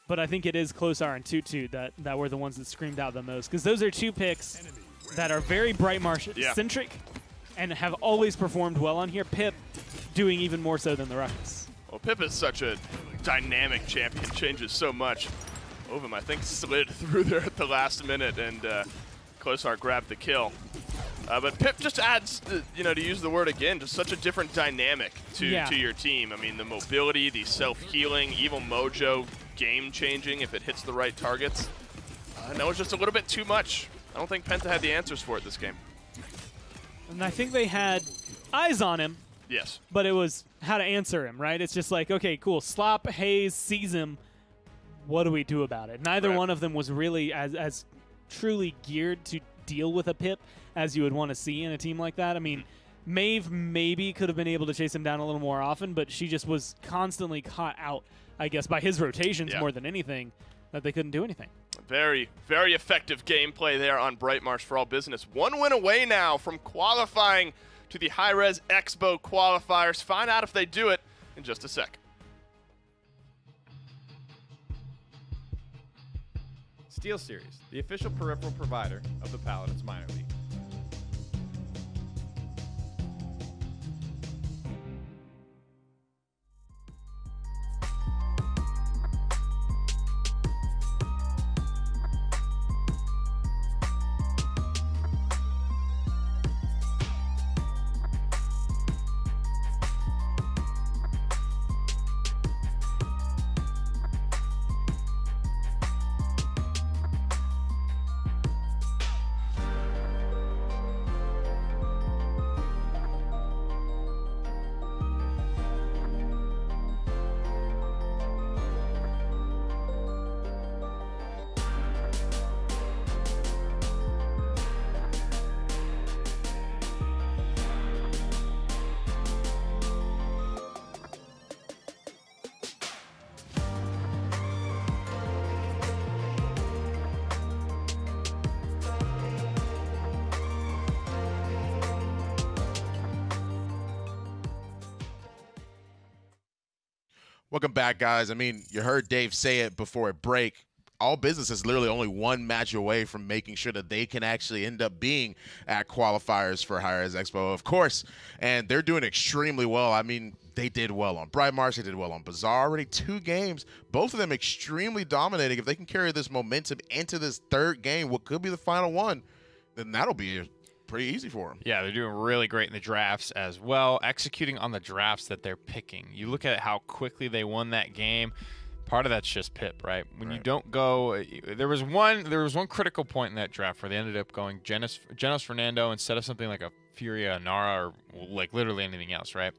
But I think it is Closar and Tutu that were the ones that screamed out the most, because those are 2 picks that are very Bright Marsh-centric and have always performed well on here. Pip doing even more so than the Ruckus. Well, Pip is such a dynamic champion, changes so much. Ovum, I think, slid through there at the last minute, and Closar grabbed the kill. But Pip just adds, to use the word again, just such a different dynamic to your team. I mean, the mobility, the self-healing, Evil Mojo, game-changing if it hits the right targets. And that was just a little bit too much. I don't think Penta had the answers for it this game. And I think they had eyes on him. Yes. But it was how to answer him, right? It's just like, okay, cool. Slop, Hayes, sees him. What do we do about it? Neither one of them was really as truly geared to deal with a Pip as you would want to see in a team like that. I mean, Maeve maybe could have been able to chase him down a little more often, but she just was constantly caught out, I guess, by his rotations more than anything, that they couldn't do anything. Very, very effective gameplay there on Bright Marsh for All Business. 1 win away now from qualifying to the High-Res Expo qualifiers. Find out if they do it in just a sec. SteelSeries, the official peripheral provider of the Paladins minor league. Welcome back, guys. I mean, you heard Dave say it before it break. All Business is literally only 1 match away from making sure that they can actually end up being at qualifiers for High-Res Expo, of course. And they're doing extremely well. I mean, they did well on Bright Marsh. They did well on Bazaar. Already 2 games. Both of them extremely dominating. If they can carry this momentum into this 3rd game, what could be the final one, then that'll be pretty easy for them. Yeah, they're doing really great in the drafts as well, executing on the drafts that they're picking. You look at how quickly they won that game. Part of that's just Pip, right? When you don't go, there was one critical point in that draft where they ended up going Genos Fernando instead of something like a Furia, Nara, or like literally anything else, right?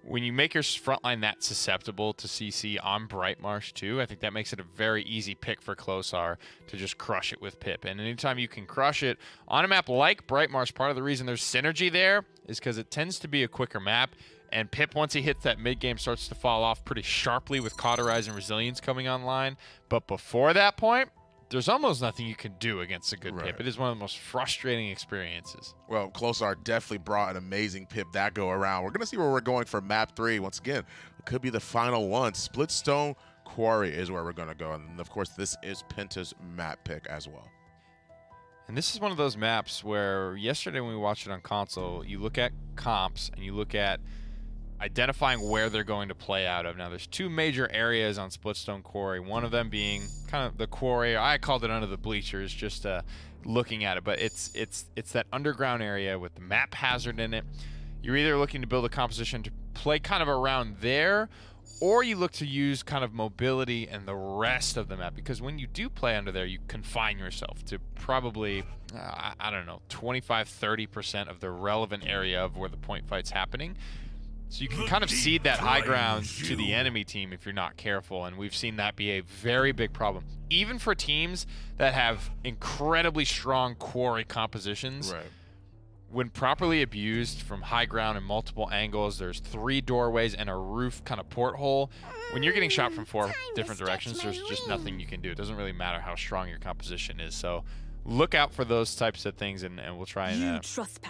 When you make your frontline that susceptible to CC on Bright Marsh too, I think that makes it a very easy pick for Closar to just crush it with Pip. And anytime you can crush it on a map like Bright Marsh, part of the reason there's synergy there is because it tends to be a quicker map. And Pip, once he hits that mid-game, starts to fall off pretty sharply with Cauterize and Resilience coming online. But before that point, there's almost nothing you can do against a good Pip. It is one of the most frustrating experiences. Well, Closar definitely brought an amazing Pip that go around. We're going to see where we're going for map 3. Once again, it could be the final one. Splitstone Quarry is where we're going to go. And, of course, this is Penta's map pick as well. And this is one of those maps where yesterday when we watched it on console, you look at comps and you look at identifying where they're going to play out of. Now, there's 2 major areas on Splitstone Quarry, one of them being kind of the quarry. I called it under the bleachers just to looking at it, but it's that underground area with the map hazard in it. You're either looking to build a composition to play kind of around there, or you look to use kind of mobility and the rest of the map, because when you do play under there, you confine yourself to probably, I don't know, 25–30% of the relevant area of where the point fight's happening. So you can kind of cede that high ground to the enemy team if you're not careful, and we've seen that be a very big problem. Even for teams that have incredibly strong quarry compositions, Right. when properly abused from high ground and multiple angles, there's 3 doorways and a roof kind of porthole. When you're getting shot from 4 different directions, there's just nothing you can do. It doesn't really matter how strong your composition is. So look out for those types of things, and we'll try and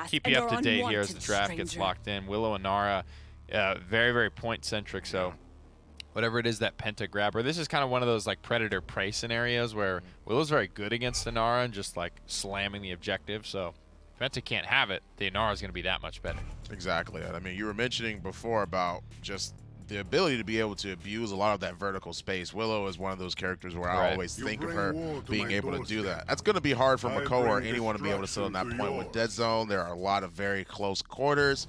keep you up to date here as the draft gets locked in. Willow and Nara, very, very point-centric. So whatever it is that Penta grabber, this is kind of one of those like predator prey scenarios where Willow's very good against the Nara and just like slamming the objective. So Penta can't have it, the Inara is going to be that much better. Exactly. I mean, you were mentioning before about just the ability to be able to abuse a lot of that vertical space. Willow is one of those characters where I always think of her being able to do that. That's going to be hard for Makoa or anyone to be able to sit on that point. With Dead Zone, there are a lot of very close quarters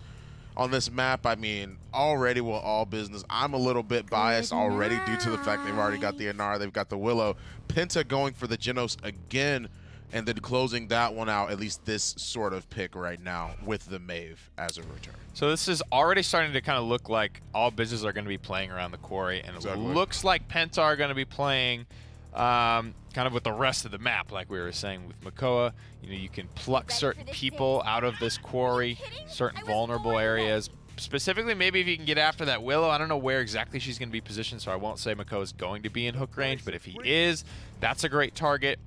on this map. I mean, already with All Business, I'm a little bit biased already due to the fact they've already got the Inara, they've got the Willow. Penta going for the Genos again, and then closing that one out, at least this sort of pick right now, with the Maeve as a return. So this is already starting to kind of look like All Business are going to be playing around the quarry, and it looks like Penta are going to be playing kind of with the rest of the map, like we were saying with Makoa. You know, you can pluck certain people out of this quarry, certain vulnerable areas. Specifically, maybe if you can get after that Willow. I don't know where exactly she's going to be positioned, so I won't say Makoa's going to be in hook range, but if he is, that's a great target.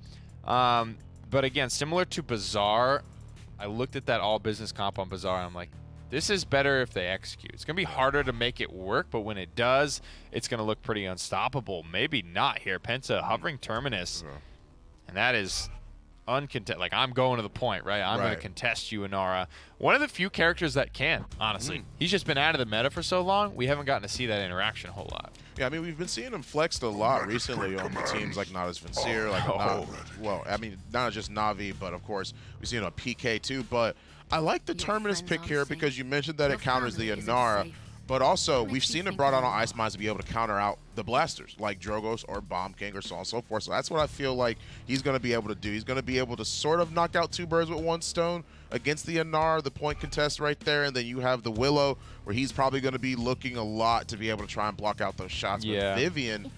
But again, similar to Bazaar, I looked at that All Business comp on Bazaar, and I'm like, this is better if they execute. It's going to be harder to make it work, but when it does, it's going to look pretty unstoppable. Maybe not here. Penta hovering Terminus, and that is uncontested. Like, I'm going to the point, right? I'm going to contest you, Inara. One of the few characters that can, honestly. He's just been out of the meta for so long, we haven't gotten to see that interaction a whole lot. Yeah, I mean, we've been seeing him flexed a lot recently on the teams like Not As Vincere, like well, I mean, not just Na'Vi, but of course, we've seen a PK too. But I like the Terminus pick here because you mentioned that it counters the Inara, but also we've seen it brought out on Ice Mines to be able to counter out the blasters like Drogos or Bomb King or so on and so forth. So that's what I feel like he's going to be able to do. He's going to be able to sort of knock out 2 birds with 1 stone against the Inara, the point contest right there, and then you have the Willow, where he's probably going to be looking a lot to be able to try and block out those shots. With Vivian,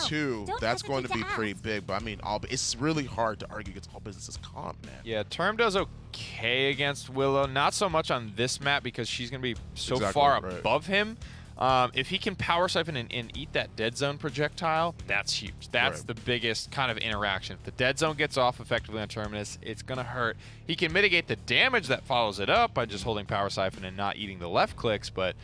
too, that's going to be pretty big. But I mean, it's really hard to argue against All Business's comp, man. Yeah, Term does okay against Willow. Not so much on this map because she's going to be so far above him. If he can power siphon and eat that dead zone projectile, that's huge. That's the biggest kind of interaction. If the dead zone gets off effectively on Terminus, it's going to hurt. He can mitigate the damage that follows it up by just holding power siphon and not eating the left clicks, but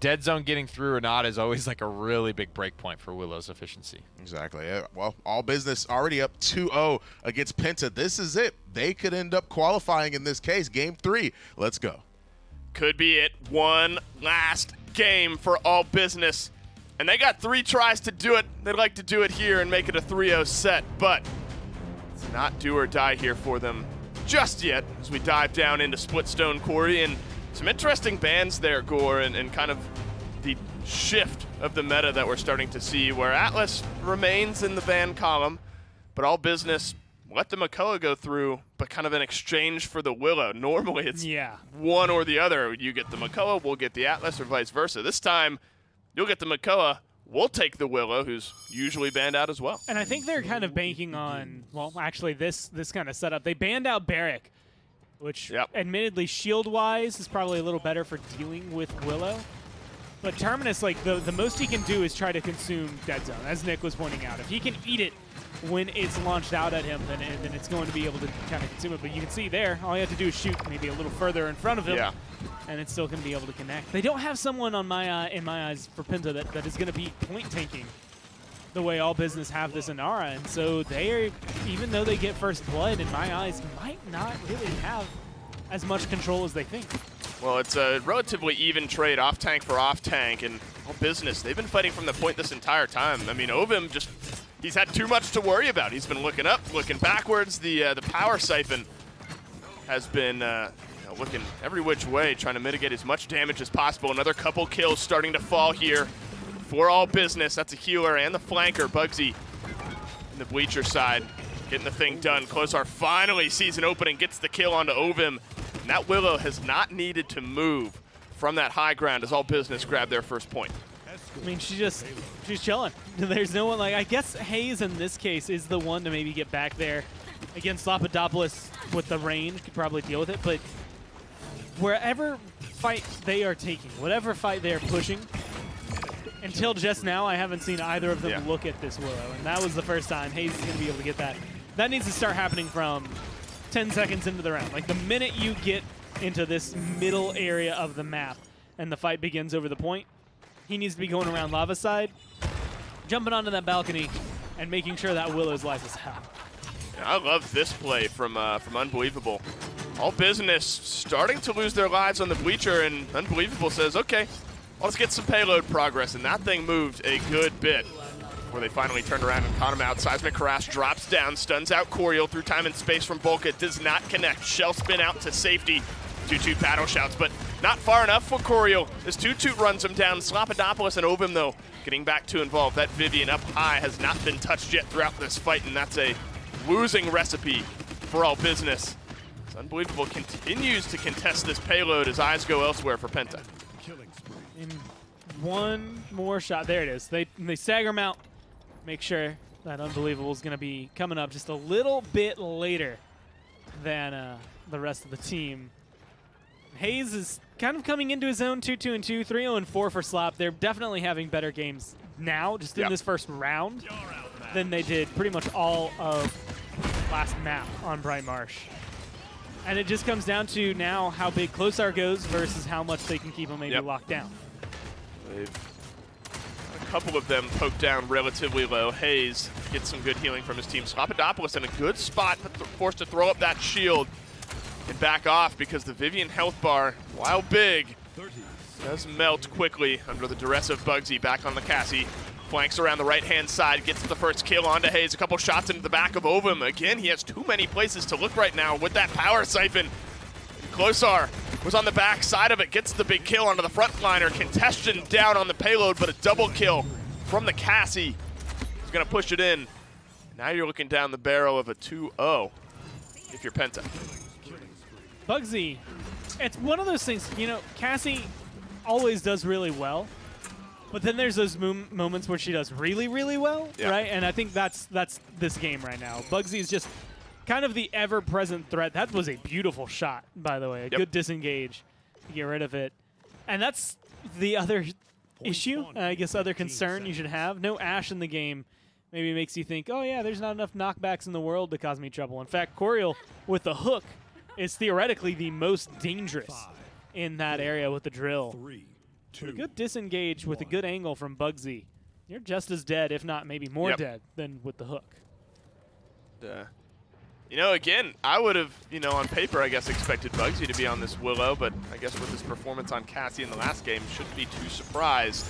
dead zone getting through or not is always like a really big break point for Willow's efficiency. Exactly. Well, All Business already up 2-0 against Penta. This is it. They could end up qualifying in this case. Game 3. Let's go. Could be it. One last game for All Business, and they got 3 tries to do it. They'd like to do it here and make it a 3-0 set, but it's not do or die here for them just yet as we dive down into Splitstone Quarry and some interesting bans there, Gore, and kind of the shift of the meta that we're starting to see where Atlas remains in the ban column, but All Business let the Makoa go through, but kind of in exchange for the Willow. Normally it's one or the other. You get the Makoa, we'll get the Atlas, or vice versa. This time, you'll get the Makoa, we'll take the Willow, who's usually banned out as well. And I think they're kind of banking on, well, actually this kind of setup. They banned out Barrick, which admittedly shield-wise is probably a little better for dealing with Willow. But Terminus, like, the most he can do is try to consume Dead Zone, as Nick was pointing out. If he can eat it when it's launched out at him, then it's going to be able to kind of consume it. But you can see there, all you have to do is shoot maybe a little further in front of him, and it's still going to be able to connect. They don't have someone on in my eyes for Penta that is going to be point tanking the way All Business have this Inara, and so they are, even though they get first blood, in my eyes, might not really have as much control as they think. Well, it's a relatively even trade, off tank for off tank, and All Business, they've been fighting from the point this entire time. I mean, Ovim just he's had too much to worry about. He's been looking up, looking backwards. The power siphon has been looking every which way, trying to mitigate as much damage as possible. Another couple kills starting to fall here for All Business. That's a healer and the flanker, Bugsy, in the bleacher side, getting the thing done. Closar finally sees an opening, gets the kill onto Ovim. And that Willow has not needed to move from that high ground as All Business grabbed their first point. I mean, she's chilling. There's no one like, I guess Hayes in this case is the one to maybe get back there. Against Lapidopoulos with the range, could probably deal with it, but wherever fight they are taking, whatever fight they are pushing, until just now, I haven't seen either of them look at this Willow, and that was the first time Hayes is going to be able to get that. That needs to start happening from 10 seconds into the round. Like, the minute you get into this middle area of the map and the fight begins over the point, he needs to be going around Lava side, jumping onto that balcony, and making sure that Willow's life is hell. I love this play from Unbelievable. All Business starting to lose their lives on the bleacher, and Unbelievable says, okay, let's get some payload progress, and that thing moved a good bit before they finally turned around and caught him out. Seismic Crash drops down, stuns out Coriel through time and space from Volca, does not connect. Shell spin out to safety. Toot battle shouts, but not far enough for Coriel as Toot runs him down. Slapidopoulos and Ovim, though, getting back to involve. That Vivian up high has not been touched yet throughout this fight, and that's a losing recipe for All Business. It's Unbelievable continues to contest this payload as eyes go elsewhere for Penta. In one more shot, there it is. They stagger him out, make sure that Unbelievable is going to be coming up just a little bit later than the rest of the team. Hayes is kind of coming into his own 2-2-2, 3-0-4 for Slap. They're definitely having better games now, just in this first round, than they did pretty much all of last map on Bright Marsh. And it just comes down to now how big Closar goes versus how much they can keep him maybe locked down. A couple of them poked down relatively low. Hayes gets some good healing from his team. Slapidopoulos in a good spot, but forced to throw up that shield and back off because the Vivian health bar, while big, does melt quickly under the duress of Bugsy. Back on the Cassie. Flanks around the right-hand side, gets the first kill onto Hayes. A couple shots into the back of Ovim. Again, he has too many places to look right now with that power siphon. Closar was on the back side of it, gets the big kill onto the front liner. Congestion down on the payload, but a double kill from the Cassie. He's gonna push it in. Now you're looking down the barrel of a 2-0 if you're Penta. Bugsy, it's one of those things, you know, Cassie always does really well, but then there's those moments where she does really, really well, right? And I think that's this game right now. Bugsy is just kind of the ever-present threat. That was a beautiful shot, by the way. A good disengage to get rid of it. And that's the other issue, I guess other concern you should have. No Ashe in the game maybe makes you think, oh yeah, there's not enough knockbacks in the world to cause me trouble. In fact, Coriel with the hook is theoretically the most dangerous in that area with the drill. A good disengage with a good angle from Bugsy. You're just as dead, if not maybe more dead, than with the hook. You know, again, I would have, you know, on paper, I guess, expected Bugsy to be on this Willow, but I guess with his performance on Cassie in the last game, shouldn't be too surprised.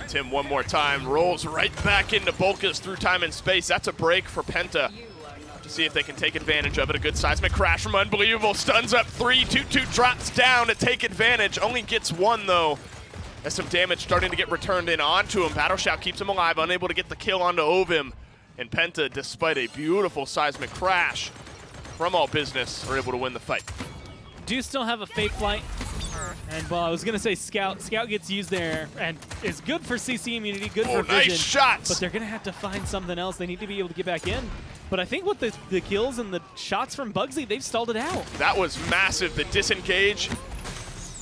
Tim, one more time, rolls right back into Volca's through time and space. That's a break for Penta to see if they can take advantage of it. A good seismic crash from Unbelievable. Stuns up 3, 2-2 drops down to take advantage. Only gets one, though, as some damage starting to get returned in onto him. Battle Shout keeps him alive, unable to get the kill onto Ovim. And Penta, despite a beautiful seismic crash from All Business, are able to win the fight. Do still have a Fate Flight. And, well, I was going to say Scout. Scout gets used there and is good for CC immunity, good for vision. Nice shots! But they're going to have to find something else. They need to be able to get back in. But I think with the kills and the shots from Bugsy, they've stalled it out. That was massive. The disengage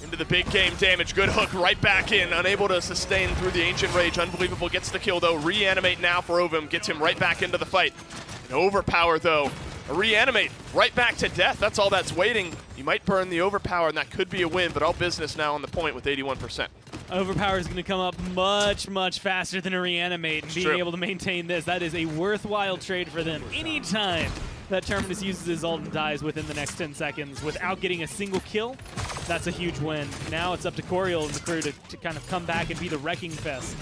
into the big game damage. Good hook right back in. Unable to sustain through the Ancient Rage. Unbelievable gets the kill, though. Reanimate now for Ovim. Gets him right back into the fight. An Overpower, though. A reanimate right back to death. That's all that's waiting. You might burn the Overpower, and that could be a win, but All Business now on the point with 81%. Overpower is going to come up much, much faster than a reanimate, and being able to maintain this. That is a worthwhile trade for them. Anytime that Terminus uses his ult and dies within the next 10 seconds without getting a single kill, that's a huge win. Now it's up to Coriel and the crew to kind of come back and be the wrecking fest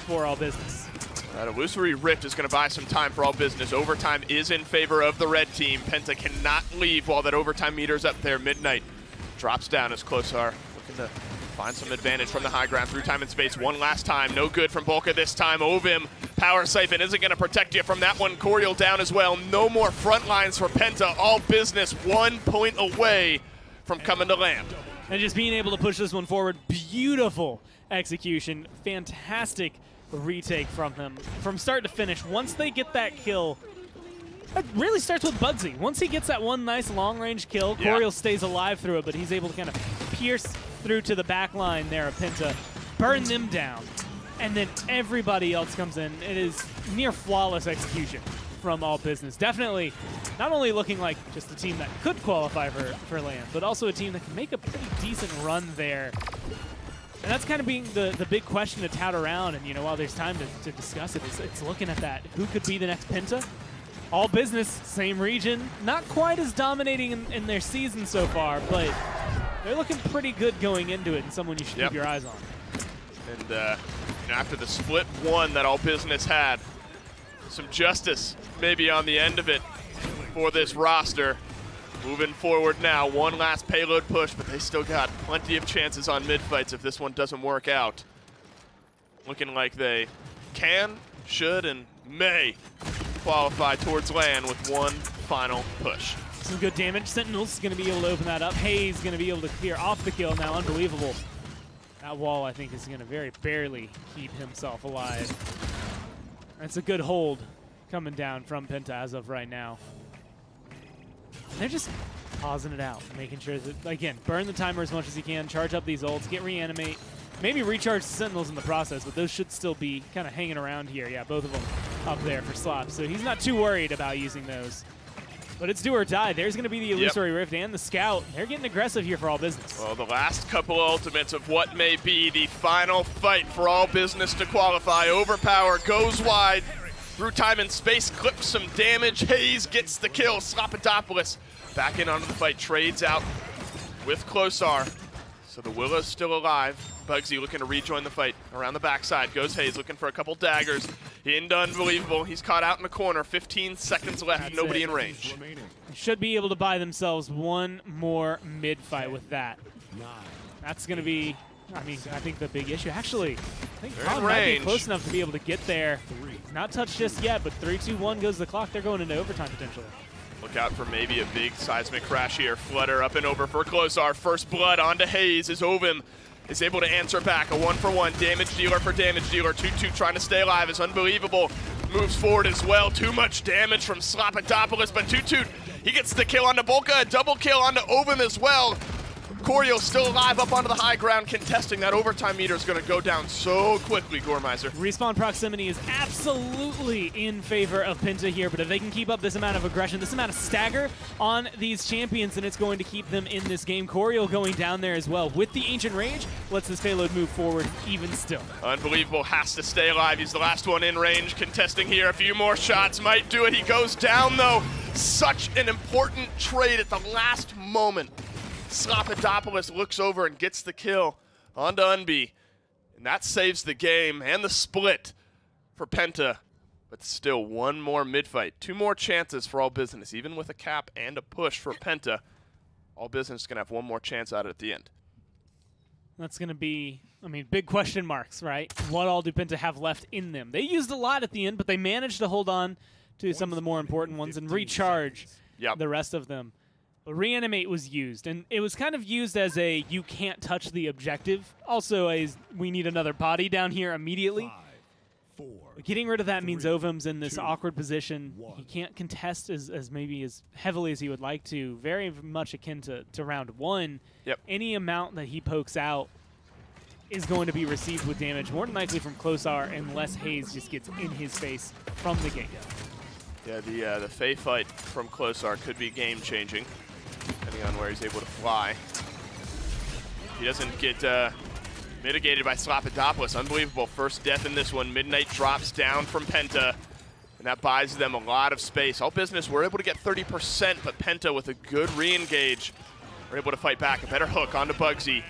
for All Business. That illusory rift is going to buy some time for All Business. Overtime is in favor of the red team. Penta cannot leave while that overtime meter's up there. Midnight drops down as Closar looking to find some advantage from the high ground through time and space. One last time, no good from Bolka this time. Ovim, Power Siphon isn't going to protect you from that one. Coriel down as well. No more front lines for Penta. All Business 1 point away from coming to land. And just being able to push this one forward, beautiful execution, fantastic retake from them from start to finish. Once they get that kill, it really starts with Bugsy. Once he gets that one nice long-range kill, Coriel stays alive through it, but he's able to kind of pierce through to the back line there of Penta, burn them down, and then everybody else comes in. It is near flawless execution from All Business. Definitely not only looking like just a team that could qualify for land, but also a team that can make a pretty decent run there. And that's kind of being the big question to tout around, and while there's time to discuss it, it's looking at that. Who could be the next Penta? All Business, same region, not quite as dominating in their season so far, but they're looking pretty good going into it, and someone you should keep your eyes on. And after the split one that All Business had, some justice maybe on the end of it for this roster. Moving forward now, one last payload push, but they still got plenty of chances on mid-fights if this one doesn't work out. Looking like they can, should, and may qualify towards land with one final push. Some good damage. Sentinel's going to be able to open that up. Hayes going to be able to clear off the kill now. Unbelievable. That wall, I think, is going to very barely keep himself alive. That's a good hold coming down from Penta as of right now. They're just pausing it out, making sure that, again, burn the timer as much as you can, charge up these ults, get reanimate, maybe recharge the Sentinels in the process, but those should still be kind of hanging around here. Yeah, both of them up there for slops, so he's not too worried about using those. But it's do or die. There's going to be the Illusory Rift and the Scout. They're getting aggressive here for All Business. Well, the last couple ultimates of what may be the final fight for All Business to qualify. Overpower goes wide through time and space, clips some damage. Hayes gets the kill. Slopodopoulos back in onto the fight, trades out with Closar. So the Willow's still alive. Bugsy looking to rejoin the fight around the backside. Goes Hayes looking for a couple daggers. Into Unbelievable. He's caught out in the corner. 15 seconds left. That's nobody it. in range. Should be able to buy themselves one more mid-fight with that. That's going to be, I think the big issue. Actually, I think Tom might be close enough to be able to get there. Not touched just yet, but 3, 2, 1 goes the clock. They're going into overtime potentially. Look out for maybe a big seismic crash here. Flutter up and over for Closar. First blood onto Hayes as Ovim is able to answer back. A 1-for-1 damage dealer for damage dealer. 2-2 trying to stay alive is Unbelievable. Moves forward as well. Too much damage from Slopodopoulos, but 2-2, he gets the kill onto Bolka. A double kill onto Ovim as well. Coriel still alive up onto the high ground, contesting. That overtime meter is going to go down so quickly, Gormizer. Respawn proximity is absolutely in favor of Penta here, but if they can keep up this amount of aggression, this amount of stagger on these champions, then it's going to keep them in this game. Coriel going down there as well with the Ancient Rage, lets this payload move forward even still. Unbelievable has to stay alive. He's the last one in range, contesting here. A few more shots might do it. He goes down, though. Such an important trade at the last moment. Slopodopoulos looks over and gets the kill onto Unby. And that saves the game and the split for Penta. But still, one more mid-fight. 2 more chances for All Business. Even with a cap and a push for Penta, All Business is going to have one more chance at it at the end. That's going to be, big question marks, right? What all do Penta have left in them? They used a lot at the end, but they managed to hold on to some of the more important ones and recharge the rest of them. But Reanimate was used, and it was kind of used as a you can't touch the objective. Also, as we need another body down here immediately. 5, 4, but getting rid of that means Ovim's in this awkward position. He can't contest as maybe as heavily as he would like to. Very much akin to round 1. Any amount that he pokes out is going to be received with damage, more than likely from Closar, unless Hayes just gets in his face from the get-go. Yeah, the Fae fight from Closar could be game-changing, depending on where he's able to fly. He doesn't get mitigated by Slopodopoulos. Unbelievable first death in this one. Midnight drops down from Penta, and that buys them a lot of space. All Business were able to get 30%, but Penta with a good re-engage were able to fight back. A better hook onto Bugsy.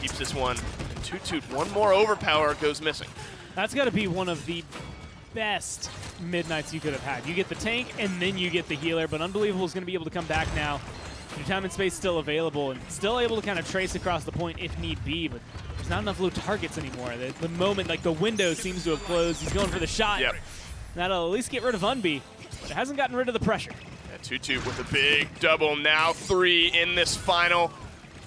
Keeps this one. And 2-2, one more overpower goes missing. That's got to be one of the best Midnights you could have had. You get the tank, and then you get the healer, but Unbelievable is going to be able to come back now. Your time and space still available, and still able to kind of trace across the point if need be, but there's not enough low targets anymore. The moment, like the window seems to have closed. He's going for the shot. Yep. That'll at least get rid of Unbe, but it hasn't gotten rid of the pressure. Yeah, 2-2 with a big double, now 3 in this final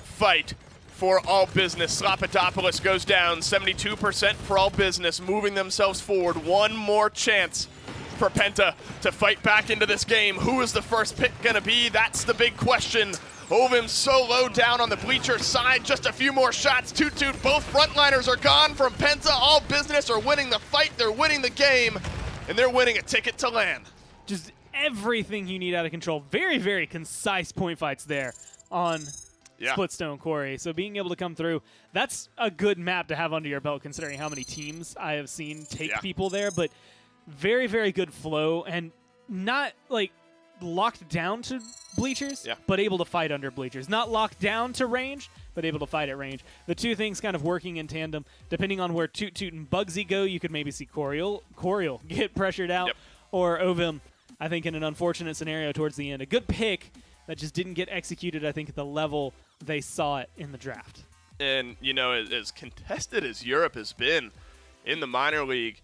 fight for All Business. Slapidopoulos goes down, 72% for All Business, moving themselves forward. One more chance for Penta to fight back into this game. Who is the first pick gonna be? That's the big question. Ovim so low down on the bleacher side, just a few more shots. Toot toot, both frontliners are gone from Penta. All Business are winning the fight, they're winning the game, and they're winning a ticket to LAN. Just everything you need out of control. Very, very concise point fights there on Splitstone Quarry. So being able to come through, that's a good map to have under your belt considering how many teams I have seen take people there, but very, very good flow and not like locked down to bleachers, but able to fight under bleachers. Not locked down to range, but able to fight at range. The two things kind of working in tandem. Depending on where Toot Toot and Bugsy go, you could maybe see Coriel get pressured out, or Ovim, I think, in an unfortunate scenario towards the end. A good pick that just didn't get executed, I think, at the level they saw it in the draft. And, you know, as contested as Europe has been in the minor league,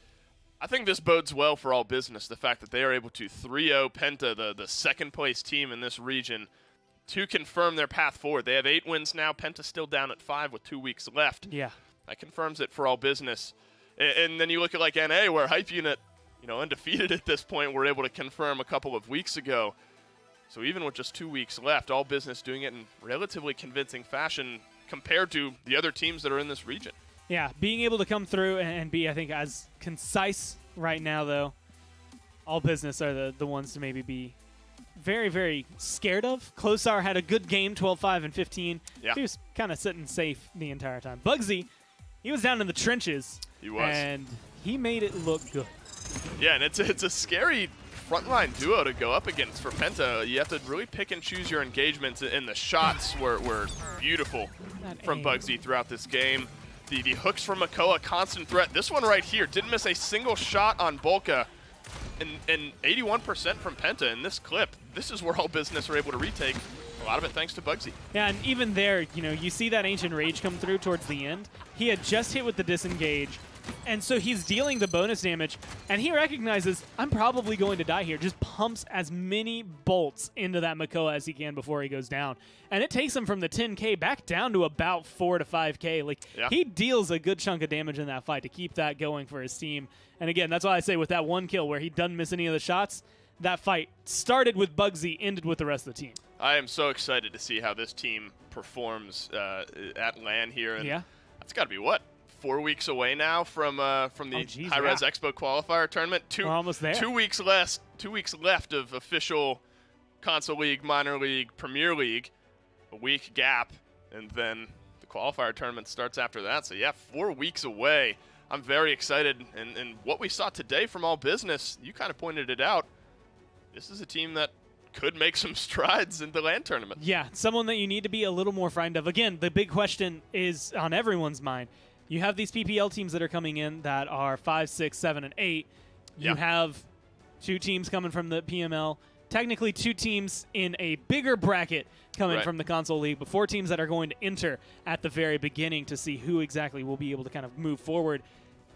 I think this bodes well for All Business, the fact that they are able to 3-0 Penta, the second-place team in this region, to confirm their path forward. They have 8 wins now. Penta's still down at 5 with 2 weeks left. Yeah. That confirms it for All Business. And then you look at, like, NA, where Hype Unit, you know, undefeated at this point, were able to confirm a couple of weeks ago. So even with just 2 weeks left, All Business doing it in relatively convincing fashion compared to the other teams that are in this region. Yeah, being able to come through and be, I think, as concise right now, though, All Business are the ones to maybe be very, very scared of. Klosar had a good game, 12-5 and 15. Yeah. He was kind of sitting safe the entire time. Bugsy, he was down in the trenches. He was. And he made it look good. Yeah, and it's a scary frontline duo to go up against for Penta. You have to really pick and choose your engagements, and the shots were beautiful from Bugsy throughout this game. The hooks from Makoa, constant threat. This one right here, didn't miss a single shot on Bolka, and 81% from Penta in this clip. This is where All Business are able to retake a lot of it thanks to Bugsy. Yeah, and even there, you know, you see that Ancient Rage come through towards the end. He had just hit with the disengage, and so he's dealing the bonus damage, and he recognizes, I'm probably going to die here. Just pumps as many bolts into that Makoa as he can before he goes down. And it takes him from the 10K back down to about 4 to 5K. Like, he deals a good chunk of damage in that fight to keep that going for his team. And again, that's why I say with that one kill where he doesn't miss any of the shots, that fight started with Bugsy, ended with the rest of the team. I am so excited to see how this team performs at LAN here. And that's got to be, what, 4 weeks away now from the High-Res Expo qualifier tournament. We're almost there. 2 weeks less. 2 weeks left of official Console League, Minor League, Premier League. A week gap, and then the qualifier tournament starts after that. So yeah, 4 weeks away. I'm very excited, and what we saw today from All Business, you kind of pointed it out. This is a team that could make some strides in the LAN tournament. Yeah, someone that you need to be a little more frightened of. Again, the big question is on everyone's mind. You have these PPL teams that are coming in that are 5, 6, 7, and 8. You have 2 teams coming from the PML. Technically 2 teams in a bigger bracket coming from the Console League, but 4 teams that are going to enter at the very beginning to see who exactly will be able to kind of move forward.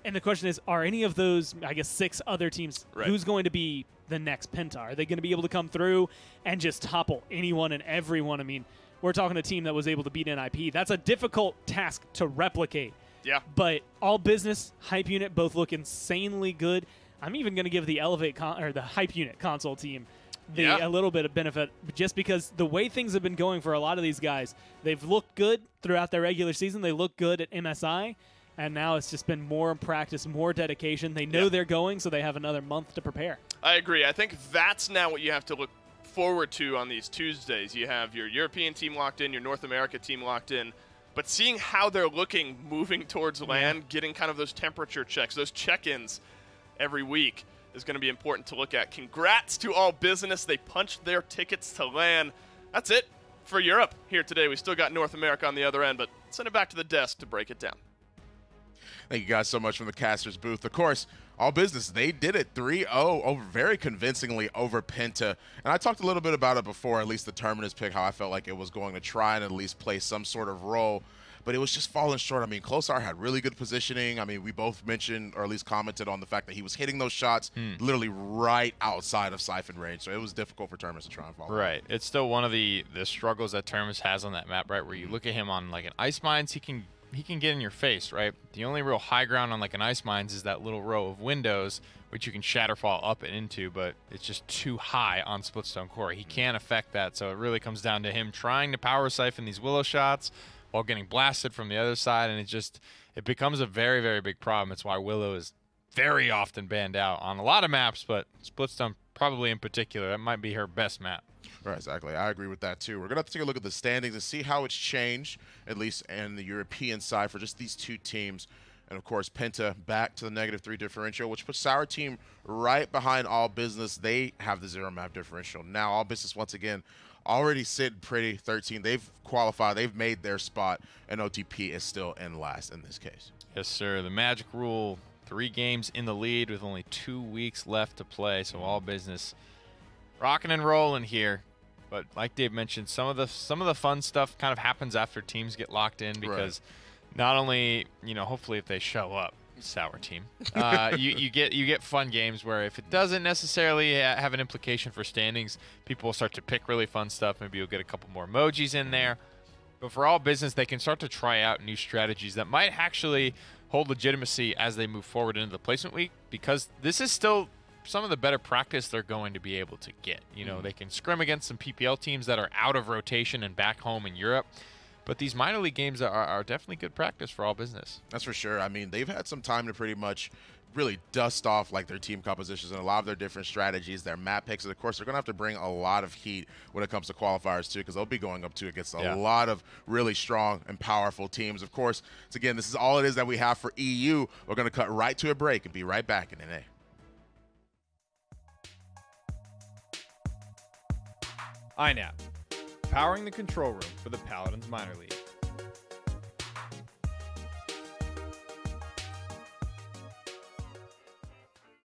And the question is, are any of those, I guess, 6 other teams, who's going to be the next Penta? Are they going to be able to come through and just topple anyone and everyone? I mean, we're talking a team that was able to beat NIP. That's a difficult task to replicate. Yeah. But All Business, Hype Unit both look insanely good. I'm even going to give the the Hype Unit console team a little bit of benefit, just because the way things have been going for a lot of these guys, they've looked good throughout their regular season. They look good at MSI, and now it's just been more practice, more dedication. They know they're going, so they have another month to prepare. I agree. I think that's now what you have to look forward to on these Tuesdays. You have your European team locked in, your North America team locked in, but seeing how they're looking moving towards LAN, getting kind of those temperature checks, those check-ins every week, is going to be important to look at. Congrats to All Business. They punched their tickets to LAN. That's it for Europe here today. We still got North America on the other end, but send it back to the desk to break it down. Thank you guys so much from the Casters booth. Of course, All Business, they did it 3-0 over very convincingly over Penta. And I talked a little bit about it before, at least the Terminus pick, how I felt like it was going to try and at least play some sort of role. But it was just falling short. I mean, Closar had really good positioning. I mean, we both mentioned, or at least commented on the fact that he was hitting those shots literally right outside of siphon range. So it was difficult for Terminus to try and follow. Right. It's still one of the struggles that Terminus has on that map, right? Where you look at him on like an Ice Mines, he can get in your face, right? The only real high ground on like an Ice Mines is that little row of windows, which you can Shatterfall up and into, but it's just too high on Splitstone Core. He can't affect that, so it really comes down to him trying to power siphon these Willow shots while getting blasted from the other side, and it becomes a very, very big problem. It's why Willow is very often banned out on a lot of maps, but Splitstone probably in particular. That might be her best map. Right, exactly. I agree with that, too. We're going to have to take a look at the standings and see how it's changed, at least in the European side for just these two teams. And, of course, Penta back to the -3 differential, which puts Sour Team right behind All Business. They have the 0 map differential. Now, All Business, once again, already sitting pretty 13. They've qualified. They've made their spot, and OTP is still in last in this case. Yes, sir. The Magic Rule, 3 games in the lead with only 2 weeks left to play. So All Business rocking and rolling here. But like Dave mentioned, some of the fun stuff kind of happens after teams get locked in, because not only, you know, hopefully if they show up, Sour Team, you get fun games where if it doesn't necessarily have an implication for standings, people will start to pick really fun stuff. Maybe you'll get a couple more emojis in there. But for All Business, they can start to try out new strategies that might actually hold legitimacy as they move forward into the placement week, because this is still some of the better practice they're going to be able to get. You know, they can scrim against some PPL teams that are out of rotation and back home in Europe. But these minor league games are definitely good practice for All Business. That's for sure. I mean, they've had some time to pretty much really dust off like their team compositions and a lot of their different strategies, their map picks. And of course, they're going to have to bring a lot of heat when it comes to qualifiers too, because they'll be going up to against a lot of really strong and powerful teams. Of course, again, this is all it is that we have for EU. We're going to cut right to a break and be right back in NA. INAP, powering the control room for the Paladins minor league.